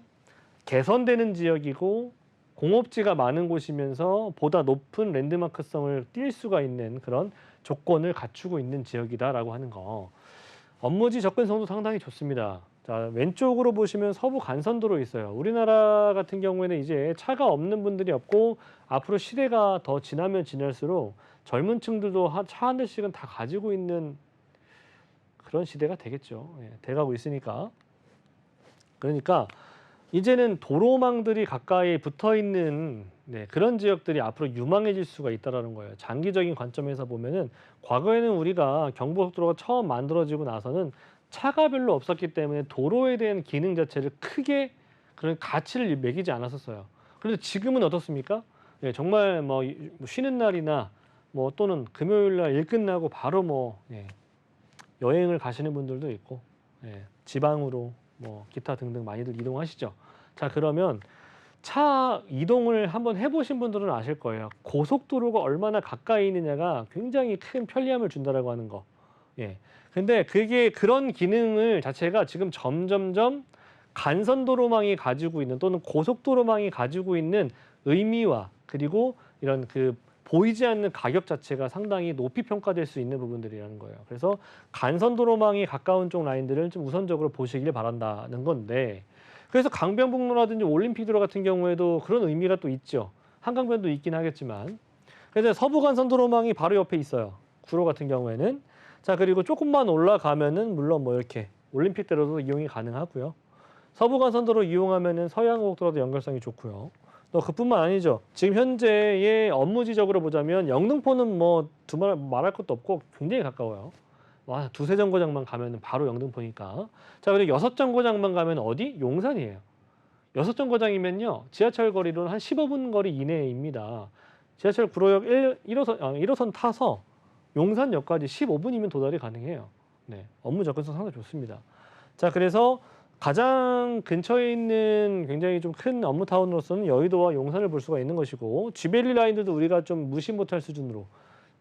개선되는 지역이고 공업지가 많은 곳이면서 보다 높은 랜드마크성을 띌 수가 있는 그런 조건을 갖추고 있는 지역이다라고 하는 거. 업무지 접근성도 상당히 좋습니다. 자, 왼쪽으로 보시면 서부 간선도로 있어요. 우리나라 같은 경우에는 이제 차가 없는 분들이 없고 앞으로 시대가 더 지나면 지날수록 젊은 층들도 차 한 대씩은 다 가지고 있는 그런 시대가 되겠죠. 돼가고 있으니까. 그러니까 이제는 도로망들이 가까이 붙어 있는 그런 지역들이 앞으로 유망해질 수가 있다는 거예요. 장기적인 관점에서 보면은 과거에는 우리가 경부고속도로가 처음 만들어지고 나서는 차가 별로 없었기 때문에 도로에 대한 기능 자체를 크게 그런 가치를 매기지 않았었어요. 그런데 지금은 어떻습니까? 정말 뭐 쉬는 날이나 뭐 또는 금요일 날 일 끝나고 바로 여행을 가시는 분들도 있고 지방으로 뭐 기타 등등 많이들 이동하시죠. 자, 그러면 차 이동을 한번 해보신 분들은 아실 거예요. 고속도로가 얼마나 가까이 있느냐가 굉장히 큰 편리함을 준다라고 하는 거. 근데 그게 그런 기능을 자체가 지금 점점점 간선도로망이 가지고 있는 또는 고속도로망이 가지고 있는 의미와 그리고 이런 그 보이지 않는 가격 자체가 상당히 높이 평가될 수 있는 부분들이라는 거예요. 그래서 간선도로망이 가까운 쪽 라인들을 좀 우선적으로 보시길 바란다는 건데 그래서 강변북로라든지 올림픽도로 같은 경우에도 그런 의미가 또 있죠. 한강변도 있긴 하겠지만 그래서 서부간선도로망이 바로 옆에 있어요. 구로 같은 경우에는 자, 그리고 조금만 올라가면은 물론 뭐 이렇게 올림픽대로도 이용이 가능하고요. 서부간선도로 이용하면은 서해안고속도로도 연결성이 좋고요. 또 그뿐만 아니죠. 지금 현재의 업무지적으로 보자면 영등포는 뭐 두말 말할 것도 없고 굉장히 가까워요. 와, 두세 정거장만 가면은 바로 영등포니까. 자, 그리고 6정거장만 가면 어디? 용산이에요. 6정거장이면요. 지하철 거리로는 한 15분 거리 이내입니다. 지하철 구로역 1호선 타서 용산역까지 15분이면 도달이 가능해요. 네, 업무 접근성 상당히 좋습니다. 자, 그래서 가장 근처에 있는 굉장히 좀 큰 업무 타운으로서는 여의도와 용산을 볼 수가 있는 것이고, 쥐벨리 라인들도 우리가 좀 무시 못할 수준으로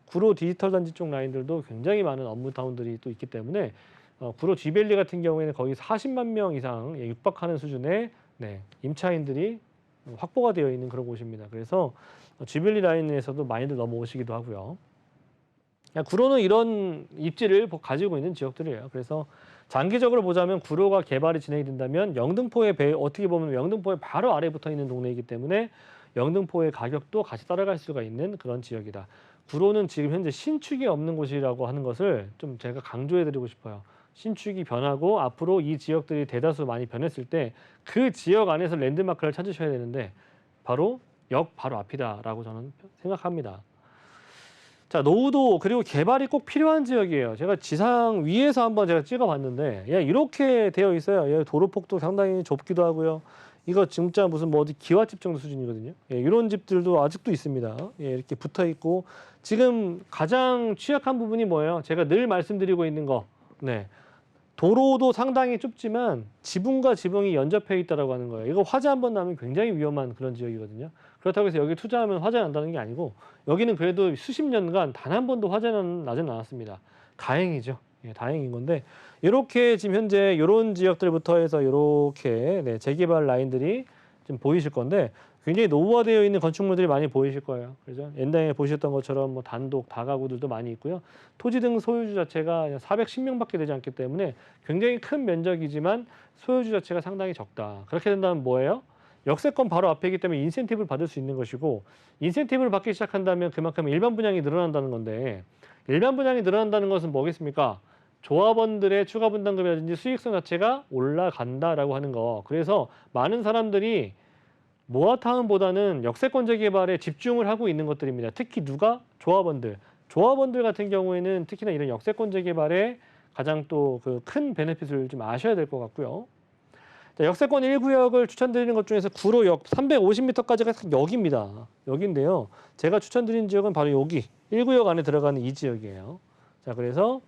구로 디지털 단지 쪽 라인들도 굉장히 많은 업무 타운들이 또 있기 때문에 구로 쥐벨리 같은 경우에는 거의 40만 명 이상 육박하는 수준의 네, 임차인들이 확보가 되어 있는 그런 곳입니다. 그래서 쥐벨리 라인에서도 많이들 넘어오시기도 하고요. 구로는 이런 입지를 가지고 있는 지역들이에요. 그래서 장기적으로 보자면 구로가 개발이 진행이 된다면 영등포에 어떻게 보면 영등포의 바로 아래에 붙어 있는 동네이기 때문에 영등포의 가격도 같이 따라갈 수가 있는 그런 지역이다. 구로는 지금 현재 신축이 없는 곳이라고 하는 것을 좀 제가 강조해드리고 싶어요. 신축이 변하고 앞으로 이 지역들이 대다수 많이 변했을 때 그 지역 안에서 랜드마크를 찾으셔야 되는데 바로 역 바로 앞이다라고 저는 생각합니다. 자, 노후도 그리고 개발이 꼭 필요한 지역이에요. 제가 지상 위에서 한번 제가 찍어봤는데 이렇게 되어 있어요. 도로폭도 상당히 좁기도 하고요. 이거 진짜 무슨 뭐 어디 기와집 정도 수준이거든요. 이런 집들도 아직도 있습니다. 이렇게 붙어 있고 지금 가장 취약한 부분이 뭐예요? 제가 늘 말씀드리고 있는 거. 네. 도로도 상당히 좁지만 지붕과 지붕이 연접해 있다라고 하는 거예요. 이거 화재 한번 나면 굉장히 위험한 그런 지역이거든요. 그렇다고 해서 여기 투자하면 화재 난다는 게 아니고 여기는 그래도 수십 년간 단 한 번도 화재는 나진 않았습니다. 다행이죠. 다행인 건데 이렇게 지금 현재 이런 지역들부터 해서 이렇게 재개발 라인들이 좀 보이실 건데 굉장히 노후화되어 있는 건축물들이 많이 보이실 거예요. 그죠? 옛날에 보셨던 것처럼 뭐 단독 다가구들도 많이 있고요. 토지 등 소유주 자체가 410명밖에 되지 않기 때문에 굉장히 큰 면적이지만 소유주 자체가 상당히 적다. 그렇게 된다면 뭐예요? 역세권 바로 앞이기 때문에 인센티브를 받을 수 있는 것이고 인센티브를 받기 시작한다면 그만큼 일반 분양이 늘어난다는 건데 일반 분양이 늘어난다는 것은 뭐겠습니까? 조합원들의 추가 분담금이라든지 수익성 자체가 올라간다라고 하는 거. 그래서 많은 사람들이 모아타운보다는 역세권 재개발에 집중을 하고 있는 것들입니다. 특히 누가? 조합원들. 조합원들 같은 경우에는 특히나 이런 역세권 재개발에 가장 또 그 큰 베네핏을 좀 아셔야 될 것 같고요. 자, 역세권 1구역을 추천드리는 것 중에서 구로역 350m까지가 여기입니다. 여기인데요. 제가 추천드린 지역은 바로 여기 1구역 안에 들어가는 이 지역이에요. 자, 그래서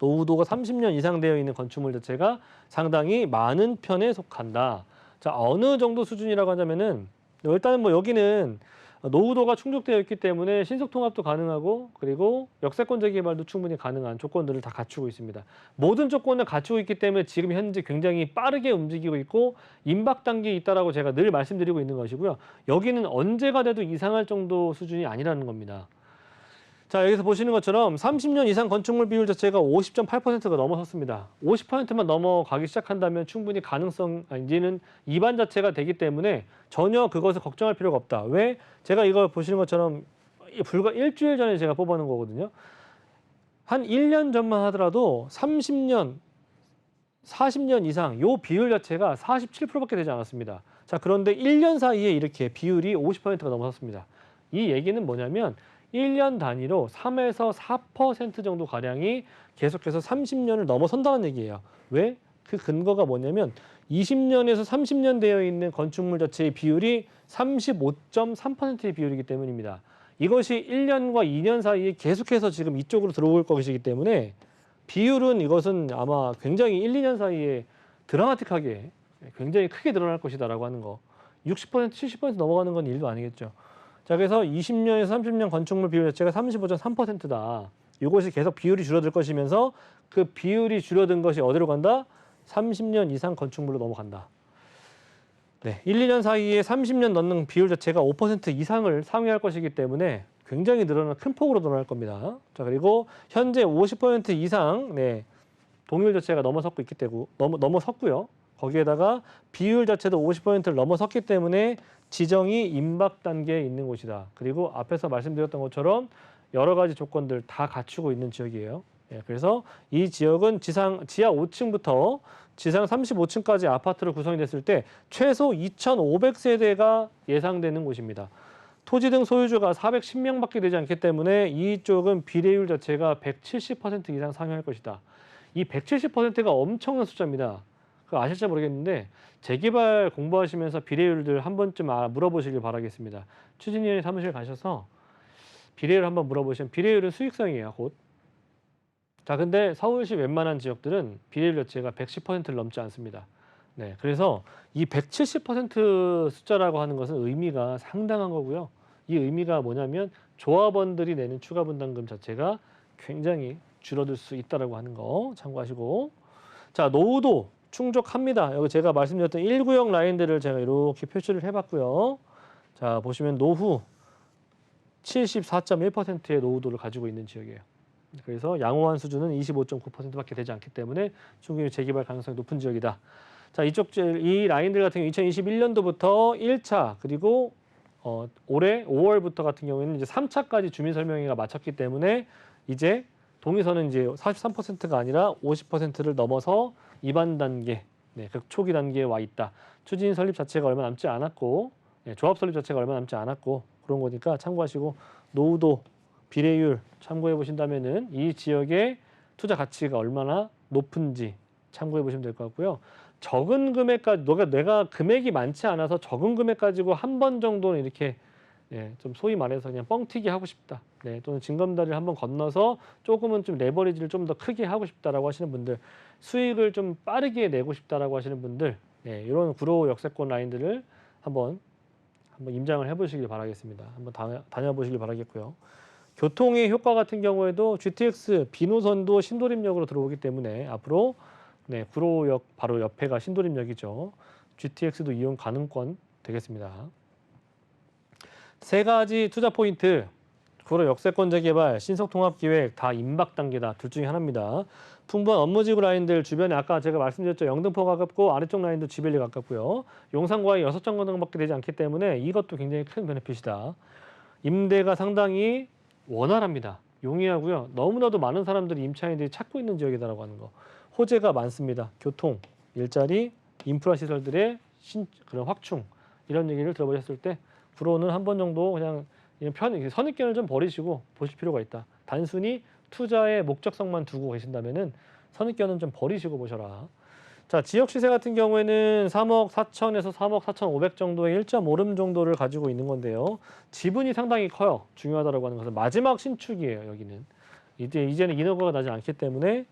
노후도가 30년 이상 되어 있는 건축물 자체가 상당히 많은 편에 속한다. 자, 어느 정도 수준이라고 하자면은 일단은 뭐 여기는 노후도가 충족되어 있기 때문에 신속 통합도 가능하고 그리고 역세권 재개발도 충분히 가능한 조건들을 다 갖추고 있습니다. 모든 조건을 갖추고 있기 때문에 지금 현재 굉장히 빠르게 움직이고 있고 임박 단계에 있다라고 제가 늘 말씀드리고 있는 것이고요. 여기는 언제가 돼도 이상할 정도 수준이 아니라는 겁니다. 자, 여기서 보시는 것처럼 30년 이상 건축물 비율 자체가 50.8%가 넘어섰습니다. 50%만 넘어가기 시작한다면 충분히 가능성, 이제는 입안 자체가 되기 때문에 전혀 그것을 걱정할 필요가 없다. 왜? 제가 이거 보시는 것처럼 불과 일주일 전에 제가 뽑아놓은 거거든요. 한 1년 전만 하더라도 30년, 40년 이상 요 비율 자체가 47%밖에 되지 않았습니다. 자, 그런데 1년 사이에 이렇게 비율이 50%가 넘어섰습니다. 이 얘기는 뭐냐면 1년 단위로 3에서 4% 정도 가량이 계속해서 30년을 넘어선다는 얘기예요. 왜? 그 근거가 뭐냐면 20년에서 30년 되어 있는 건축물 자체의 비율이 35.3%의 비율이기 때문입니다. 이것이 1년과 2년 사이에 계속해서 지금 이쪽으로 들어올 것이기 때문에 비율은 이것은 아마 굉장히 1, 2년 사이에 드라마틱하게 굉장히 크게 늘어날 것이다라고 하는 거. 60%, 70% 넘어가는 건 일도 아니겠죠. 자, 그래서 20년에서 30년 건축물 비율 자체가 35.3%다. 이것이 계속 비율이 줄어들 것이면서 그 비율이 줄어든 것이 어디로 간다? 30년 이상 건축물로 넘어간다. 네, 1, 2년 사이에 30년 넘는 비율 자체가 5% 이상을 상회할 것이기 때문에 굉장히 큰 폭으로 늘어날 겁니다. 자, 그리고 현재 50% 이상 동률 자체가 넘어섰고요. 거기에다가 비율 자체도 50%를 넘어섰기 때문에 지정이 임박 단계에 있는 곳이다. 그리고 앞에서 말씀드렸던 것처럼 여러 가지 조건들 다 갖추고 있는 지역이에요. 그래서 이 지역은 지하 5층부터 지상 35층까지 아파트로 구성이 됐을 때 최소 2,500세대가 예상되는 곳입니다. 토지 등 소유주가 410명밖에 되지 않기 때문에 이쪽은 비례율 자체가 170% 이상 상회할 것이다. 이 170%가 엄청난 숫자입니다. 그거 아실지 모르겠는데 재개발 공부하시면서 비례율들 한 번쯤 물어보시길 바라겠습니다. 추진위원회 사무실 가셔서 비례율 한번 물어보시면 비례율은 수익성이에요, 곧. 자, 근데 서울시 웬만한 지역들은 비례율 자체가 110%를 넘지 않습니다. 네, 그래서 이 170% 숫자라고 하는 것은 의미가 상당한 거고요. 이 의미가 뭐냐면 조합원들이 내는 추가 분담금 자체가 굉장히 줄어들 수 있다라고 하는 거 참고하시고. 자, 노후도 충족합니다. 여기 제가 말씀드렸던 1구역 라인들을 제가 이렇게 표시를 해봤고요. 자, 보시면 노후 74.1%의 노후도를 가지고 있는 지역이에요. 그래서 양호한 수준은 25.9%밖에 되지 않기 때문에 충분히 재개발 가능성이 높은 지역이다. 자, 이 라인들 같은 경우 2021년도부터 1차 그리고 올해 5월부터 같은 경우에는 이제 3차까지 주민 설명회가 마쳤기 때문에 이제 동의서는 이제 43%가 아니라 50%를 넘어서 입안 단계, 네, 그 초기 단계에 와 있다. 추진 설립 자체가 얼마 남지 않았고, 네, 조합 설립 자체가 얼마 남지 않았고 그런 거니까 참고하시고 노후도 비례율 참고해 보신다면은 이 지역의 투자 가치가 얼마나 높은지 참고해 보시면 될 것 같고요. 적은 금액까지 내가 금액이 많지 않아서 적은 금액 가지고 한 번 정도는 이렇게 좀 소위 말해서 그냥 뻥튀기 하고 싶다. 네, 또는 징검다리를 한번 건너서 조금은 좀 레버리지를 좀 더 크게 하고 싶다라고 하시는 분들, 수익을 좀 빠르게 내고 싶다라고 하시는 분들, 네, 이런 구로 역세권 라인들을 한번 임장을 해보시길 바라겠습니다. 한번 다녀보시길 바라겠고요. 교통의 효과 같은 경우에도 GTX 비노선도 신도림역으로 들어오기 때문에 앞으로 네, 구로역 바로 옆에가 신도림역이죠. GTX도 이용 가능권 되겠습니다. 세 가지 투자 포인트, 구로 역세권 재개발, 신속통합기획 다 임박 단계다. 둘 중에 하나입니다. 풍부한 업무지구 라인들 주변에 아까 제가 말씀드렸죠. 영등포가 가깝고 아래쪽 라인도 지벨리 가깝고요. 용산과의 6정거장밖에 되지 않기 때문에 이것도 굉장히 큰 베네핏이다. 임대가 상당히 원활합니다. 용이하고요. 너무나도 많은 사람들이 임차인들이 찾고 있는 지역이다라고 하는 거. 호재가 많습니다. 교통, 일자리, 인프라 시설들의 그런 확충 이런 얘기를 들어보셨을 때 구로는 한 번 정도 그냥 선입견을 좀 버리시고 보실 필요가 있다. 단순히 투자의 목적성만 두고 계신다면은 선입견은 좀 버리시고 보셔라. 자, 지역 시세 같은 경우에는 3억 4천에서 3억 4,500 정도의 1.5름 정도를 가지고 있는 건데요. 지분이 상당히 커요. 중요하다고 하는 것은 마지막 신축이에요. 여기는 이제는 인허가가 나지 않기 때문에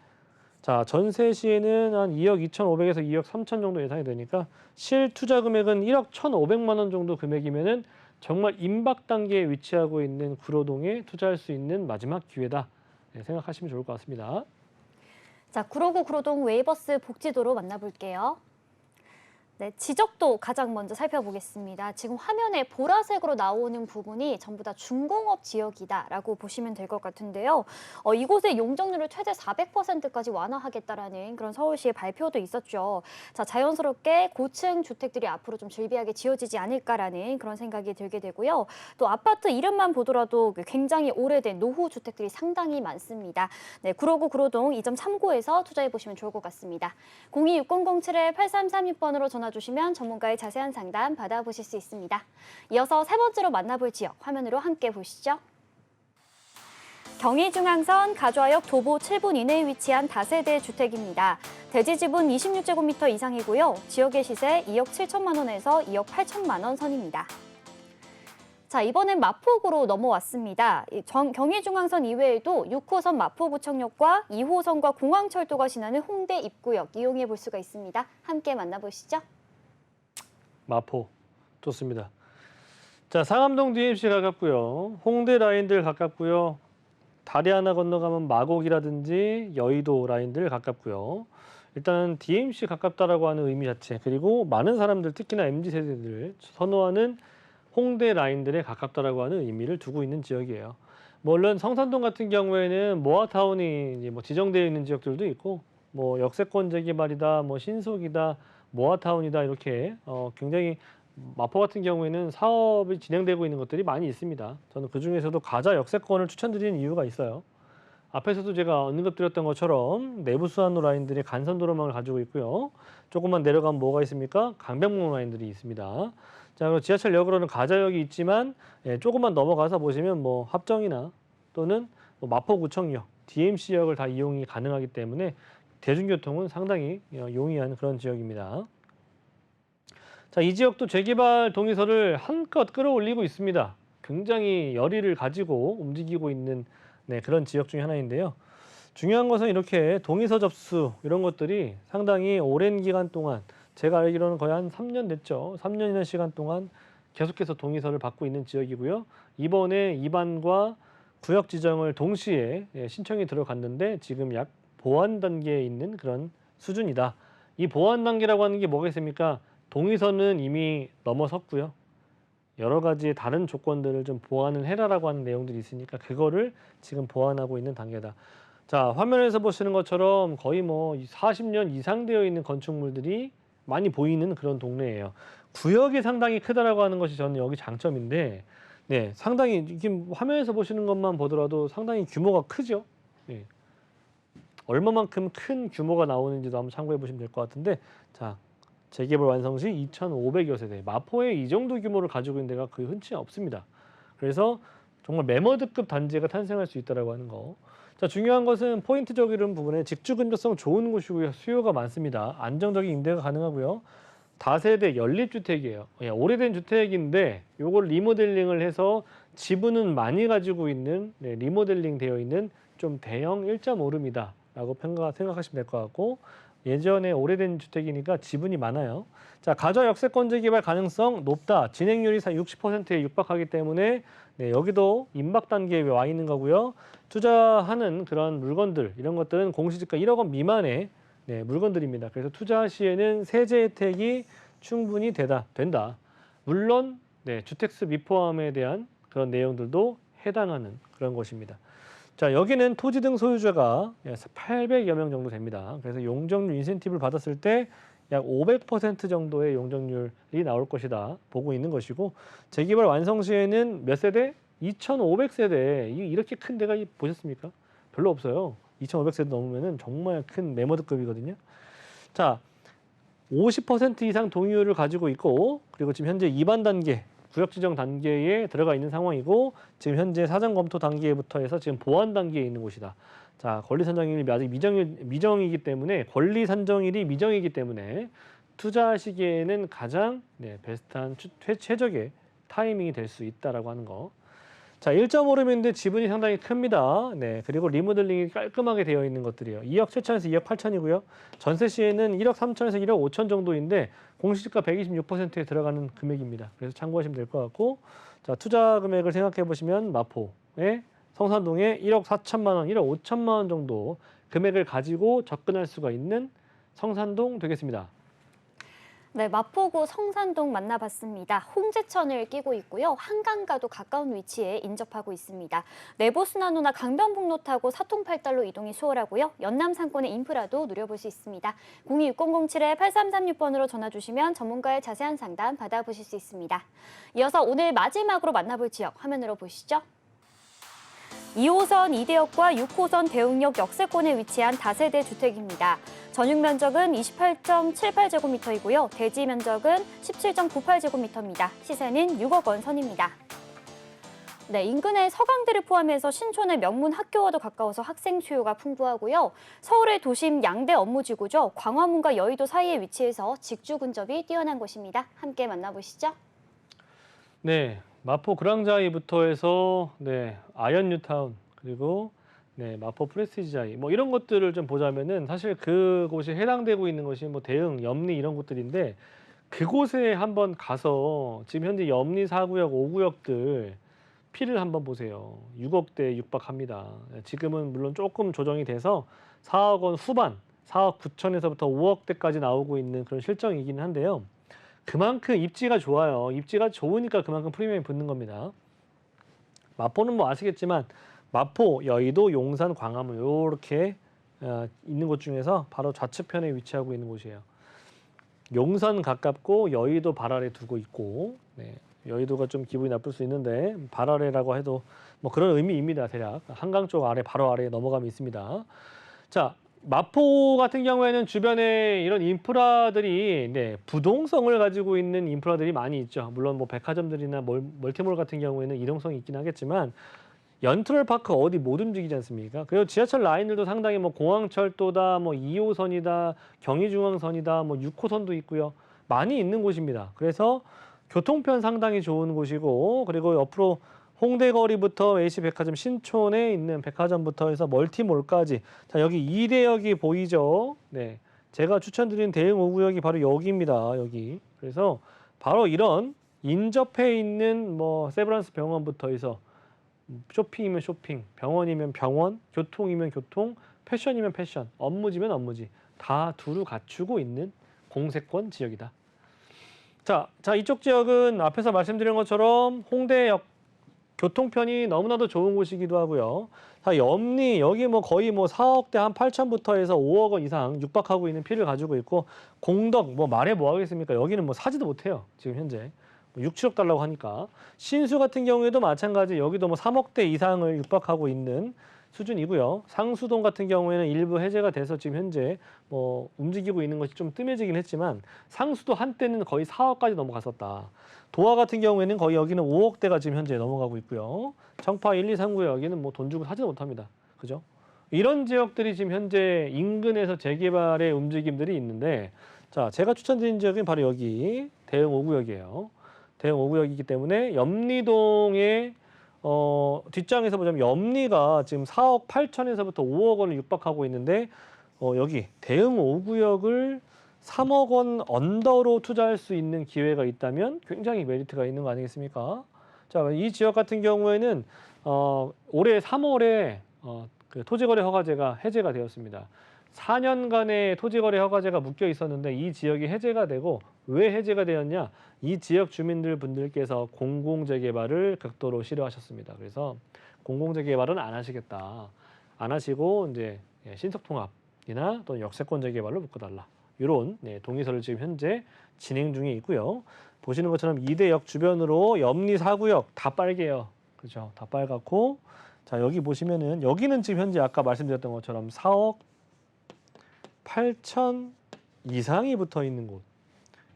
자, 전세 시에는 한 2억 2,500에서 2억 3천 정도 예상이 되니까 실투자 금액은 1억 1,500만 원 정도 금액이면은 정말 임박 단계에 위치하고 있는 구로동에 투자할 수 있는 마지막 기회다. 네, 생각하시면 좋을 것 같습니다. 자, 구로구 구로동 웨이버스 복지도로 만나볼게요. 네, 지적도 가장 먼저 살펴보겠습니다. 지금 화면에 보라색으로 나오는 부분이 전부 다 중공업 지역이다라고 보시면 될 것 같은데요. 이곳의 용적률을 최대 400%까지 완화하겠다라는 그런 서울시의 발표도 있었죠. 자, 자연스럽게 고층 주택들이 앞으로 좀 즐비하게 지어지지 않을까라는 그런 생각이 들게 되고요. 또 아파트 이름만 보더라도 굉장히 오래된 노후 주택들이 상당히 많습니다. 네, 구로구 구로동 이 점 참고해서 투자해 보시면 좋을 것 같습니다. 026007-8336번으로 전화 주시면 전문가의 자세한 상담 받아보실 수 있습니다. 이어서 세 번째로 만나볼 지역 화면으로 함께 보시죠. 경의중앙선 가좌역 도보 7분 이내에 위치한 다세대 주택입니다. 대지 지분 26제곱미터 이상이고요. 지역의 시세 2억 7천만 원에서 2억 8천만 원 선입니다. 자, 이번엔 마포구로 넘어왔습니다. 경의중앙선 이외에도 6호선 마포구청역과 2호선과 공항철도가 지나는 홍대 입구역 이용해 볼 수가 있습니다. 함께 만나보시죠. 마포 좋습니다. 자, 상암동 DMC 가깝고요. 홍대 라인들 가깝고요. 다리 하나 건너가면 마곡이라든지 여의도 라인들 가깝고요. 일단 DMC 가깝다라고 하는 의미 자체, 그리고 많은 사람들 특히나 MZ세대들 선호하는 홍대 라인들에 가깝다라고 하는 의미를 두고 있는 지역이에요. 물론 성산동 같은 경우에는 모아타운이 이제 지정되어 있는 지역들도 있고, 역세권 재개발이다, 신속이다, 모아타운이다 이렇게 굉장히 마포 같은 경우에는 사업이 진행되고 있는 것들이 많이 있습니다. 저는 그 중에서도 가자 역세권을 추천드리는 이유가 있어요. 앞에서도 제가 언급드렸던 것처럼 내부 수완로 라인들이 간선도로망을 가지고 있고요. 조금만 내려가면 뭐가 있습니까? 강변북로 라인들이 있습니다. 자, 그리고 지하철역으로는 가자역이 있지만 조금만 넘어가서 보시면 합정이나 또는 마포구청역, DMC역을 다 이용이 가능하기 때문에 대중교통은 상당히 용이한 그런 지역입니다. 자, 이 지역도 재개발 동의서를 한껏 끌어올리고 있습니다. 굉장히 열의를 가지고 움직이고 있는 그런 지역 중에 하나인데요. 중요한 것은 이렇게 동의서 접수 이런 것들이 상당히 오랜 기간 동안 제가 알기로는 거의 한 3년 됐죠. 3년이나 시간 동안 계속해서 동의서를 받고 있는 지역이고요. 이번에 입안과 구역 지정을 동시에 신청이 들어갔는데 지금 약 보완 단계에 있는 그런 수준이다. 이 보완 단계라고 하는 게 뭐가 있습니까? 동의서는 이미 넘어섰고요. 여러 가지 다른 조건들을 좀 보완을 해라라고 하는 내용들이 있으니까 그거를 지금 보완하고 있는 단계다. 자, 화면에서 보시는 것처럼 거의 뭐 40년 이상 되어 있는 건축물들이 많이 보이는 그런 동네예요. 구역이 상당히 크다라고 하는 것이 저는 여기 장점인데, 네, 상당히 이게 화면에서 보시는 것만 보더라도 상당히 규모가 크죠. 네. 얼마만큼 큰 규모가 나오는지도 한번 참고해 보시면 될 것 같은데, 자, 재개발 완성 시 2,500여 세대. 마포에 이 정도 규모를 가지고 있는 데가 거의 흔치 없습니다. 그래서 정말 매머드급 단지가 탄생할 수 있다라고 하는 거. 자, 중요한 것은 포인트적인 부분에 직주 근접성 좋은 곳이고요. 수요가 많습니다. 안정적인 임대가 가능하고요. 다세대 연립주택이에요. 오래된 주택인데 요걸 리모델링을 해서 지분은 많이 가지고 있는 리모델링 되어 있는 좀 대형 1.5룸이다 라고 생각하시면 될 것 같고, 예전에 오래된 주택이니까 지분이 많아요. 자, 가저 역세권 재개발 가능성 높다. 진행률이 60%에 육박하기 때문에 여기도 임박 단계에 와 있는 거고요. 투자하는 그런 물건들 이런 것들은 공시지가 1억 원 미만의 물건들입니다. 그래서 투자 시에는 세제 혜택이 충분히 된다. 물론 주택수 미포함에 대한 그런 내용들도 해당하는 그런 것입니다. 자, 여기는 토지 등 소유자가 800여 명 정도 됩니다. 그래서 용적률 인센티브를 받았을 때 약 500% 정도의 용적률이 나올 것이다 보고 있는 것이고, 재개발 완성 시에는 몇 세대? 2,500세대. 이렇게 큰 데가 보셨습니까? 별로 없어요. 2,500세대 넘으면 정말 큰 매머드급이거든요. 자, 50% 이상 동의율을 가지고 있고, 그리고 지금 현재 입안 단계, 구역 지정 단계에 들어가 있는 상황이고, 지금 현재 사전 검토 단계부터 해서 지금 보완 단계에 있는 곳이다. 자, 권리 산정일이 아직 미정이기 때문에, 권리 산정일이 미정이기 때문에 투자하시기에는 가장 베스트한 최적의 타이밍이 될 수 있다라고 하는 거. 자, 1.5룸인데 지분이 상당히 큽니다. 그리고 리모델링이 깔끔하게 되어 있는 것들이에요. 2억 7천에서 2억 8천이고요. 전세 시에는 1억 3천에서 1억 5천 정도인데 공시지가 126%에 들어가는 금액입니다. 그래서 참고하시면 될 것 같고, 자, 투자 금액을 생각해 보시면 마포에 성산동에 1억 4천만 원, 1억 5천만 원 정도 금액을 가지고 접근할 수가 있는 성산동 되겠습니다. 네, 마포구 성산동 만나봤습니다. 홍제천을 끼고 있고요. 한강과도 가까운 위치에 인접하고 있습니다. 내보순환로나 강변북로 타고 사통팔달로 이동이 수월하고요. 연남 상권의 인프라도 누려볼 수 있습니다. 026037-8336번으로 전화 주시면 전문가의 자세한 상담 받아보실 수 있습니다. 이어서 오늘 마지막으로 만나볼 지역 화면으로 보시죠. 2호선 이대역과 6호선 대흥역 역세권에 위치한 다세대 주택입니다. 전용 면적은 28.78제곱미터이고요. 대지 면적은 17.98제곱미터입니다. 시세는 6억 원 선입니다. 네, 인근의 서강대를 포함해서 신촌의 명문 학교와도 가까워서 학생 수요가 풍부하고요. 서울의 도심 양대 업무지구죠. 광화문과 여의도 사이에 위치해서 직주 근접이 뛰어난 곳입니다. 함께 만나보시죠. 네, 마포 그랑자이부터 해서 아현 뉴타운, 그리고 마포 프레스티지자이 뭐 이런 것들을 좀 보자면은 사실 그곳이 해당되고 있는 것이 뭐 대흥, 염리 이런 곳들인데, 그곳에 한번 가서 지금 현재 염리 4구역, 5구역들 피를 한번 보세요. 6억대 육박합니다. 지금은 물론 조금 조정이 돼서 4억 원 후반, 4억 9천에서부터 5억대까지 나오고 있는 그런 실정이긴 한데요. 그만큼 입지가 좋아요. 입지가 좋으니까 그만큼 프리미엄이 붙는 겁니다. 마포는 뭐 아시겠지만 마포, 여의도, 용산, 광화문 이렇게 있는 곳 중에서 바로 좌측편에 위치하고 있는 곳이에요. 용산 가깝고 여의도 발 아래 두고 있고, 여의도가 좀 기분이 나쁠 수 있는데 발 아래라고 해도 뭐 그런 의미입니다. 대략 한강 쪽 아래 바로 아래에 넘어가면 있습니다. 자, 마포 같은 경우에는 주변에 이런 인프라들이 부동성을 가지고 있는 인프라들이 많이 있죠. 물론 뭐 백화점들이나 멀티몰 같은 경우에는 이동성이 있긴 하겠지만 연트럴파크 어디 못 움직이지 않습니까? 그리고 지하철 라인들도 상당히 뭐 공항철도다, 뭐 2호선이다, 경의중앙선이다, 뭐 6호선도 있고요. 많이 있는 곳입니다. 그래서 교통편 상당히 좋은 곳이고, 그리고 옆으로 홍대거리부터 H백화점 신촌에 있는 백화점부터 해서 멀티몰까지. 자, 여기 이대역이 보이죠? 네. 제가 추천드린 대응 5구역이 바로 여기입니다. 여기. 그래서 바로 이런 인접해 있는 뭐 세브란스 병원부터 해서 쇼핑이면 쇼핑, 병원이면 병원, 교통이면 교통, 패션이면 패션, 업무지면 업무지. 다 두루 갖추고 있는 공세권 지역이다. 자, 이쪽 지역은 앞에서 말씀드린 것처럼 홍대역 교통편이 너무나도 좋은 곳이기도 하고요. 자, 염리 여기 뭐 거의 뭐 4억대 한 8천부터 해서 5억 원 이상 육박하고 있는 피를 가지고 있고 공덕 뭐 말해 뭐 하겠습니까? 여기는 뭐 사지도 못해요. 지금 현재. 6, 7억 달라고 하니까. 신수 같은 경우에도 마찬가지 여기도 뭐 3억대 이상을 육박하고 있는 수준이고요. 상수동 같은 경우에는 일부 해제가 돼서 지금 현재 뭐 움직이고 있는 것이 좀 뜸해지긴 했지만 상수도 한때는 거의 4억까지 넘어갔었다. 도화 같은 경우에는 거의 여기는 5억대가 지금 현재 넘어가고 있고요. 청파 1, 2, 3구역 여기는 뭐 돈 주고 사지도 못합니다. 그죠? 이런 지역들이 지금 현재 인근에서 재개발의 움직임들이 있는데 자, 제가 추천드린 지역은 바로 여기 대응 5구역이에요. 대응 5구역이기 때문에 염리동의 뒷장에서 보자면 염리가 지금 4억 8천에서부터 5억 원을 육박하고 있는데 여기 대응 5구역을 3억 원 언더로 투자할 수 있는 기회가 있다면 굉장히 메리트가 있는 거 아니겠습니까? 자, 이 지역 같은 경우에는 올해 3월에 그 토지거래 허가제가 해제가 되었습니다. 4년간의 토지거래 허가제가 묶여 있었는데 이 지역이 해제가 되고 왜 해제가 되었냐? 이 지역 주민들 분들께서 공공재개발을 극도로 싫어하셨습니다. 그래서 공공재개발은 안 하시겠다. 안 하시고 이제 신속통합이나 또는 역세권 재개발로 묶어달라. 이런 동의서를 지금 현재 진행 중에 있고요. 보시는 것처럼 이대역 주변으로 염리 4구역 다 빨개요. 그렇죠? 다 빨갛고 자 여기 보시면은 여기는 지금 현재 아까 말씀드렸던 것처럼 4억 8천 이상이 붙어 있는 곳.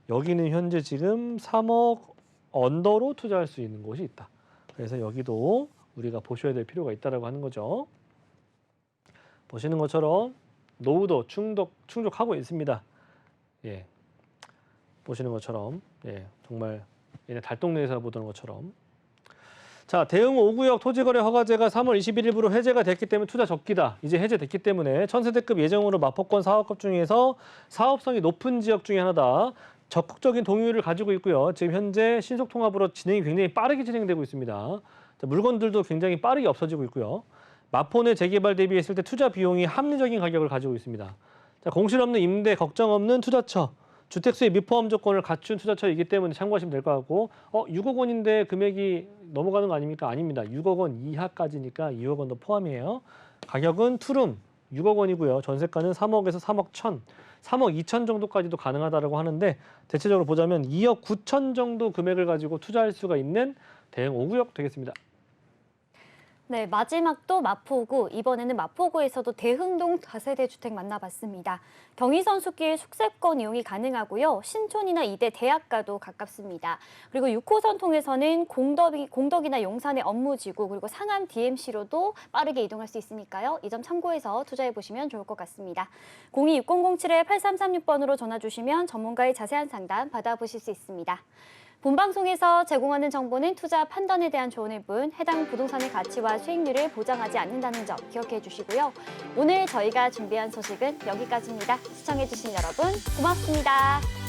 여기는 현재 지금 3억 언더로 투자할 수 있는 곳이 있다. 그래서 여기도 우리가 보셔야 될 필요가 있다라고 하는 거죠. 보시는 것처럼 노후도 충족하고 있습니다. 예. 보시는 것처럼 정말 얘네 달동네에서 보던 것처럼 자, 대응 5구역 토지거래 허가제가 3월 21일부로 해제가 됐기 때문에 투자 적기다. 이제 해제됐기 때문에 천세대급 예정으로 마포권 사업급 중에서 사업성이 높은 지역 중에 하나다. 적극적인 동의를 가지고 있고요. 지금 현재 신속통합으로 진행이 굉장히 빠르게 진행되고 있습니다. 자, 물건들도 굉장히 빠르게 없어지고 있고요. 마포 내 재개발 대비했을 때 투자 비용이 합리적인 가격을 가지고 있습니다. 자, 공실 없는 임대, 걱정 없는 투자처. 주택수의 미포함 조건을 갖춘 투자처이기 때문에 참고하시면 될 것 같고 6억 원인데 금액이 넘어가는 거 아닙니까? 아닙니다. 6억 원 이하까지니까 2억 원도 포함이에요. 가격은 투룸 6억 원이고요. 전세가는 3억에서 3억 1천, 3억 2천 정도까지도 가능하다고 하는데 대체적으로 보자면 2억 9천 정도 금액을 가지고 투자할 수가 있는 대응 5구역 되겠습니다. 네, 마지막도 마포구, 이번에는 마포구에서도 대흥동 다세대 주택 만나봤습니다. 경의선 숲길 숙세권 이용이 가능하고요. 신촌이나 이대 대학가도 가깝습니다. 그리고 6호선 통해서는 공덕이나 용산의 업무지구 그리고 상암 DMC로도 빠르게 이동할 수 있으니까요. 이 점 참고해서 투자해보시면 좋을 것 같습니다. 026037-8336번으로 전화 주시면 전문가의 자세한 상담 받아보실 수 있습니다. 본방송에서 제공하는 정보는 투자 판단에 대한 조언일 뿐 해당 부동산의 가치와 수익률을 보장하지 않는다는 점 기억해 주시고요. 오늘 저희가 준비한 소식은 여기까지입니다. 시청해 주신 여러분 고맙습니다.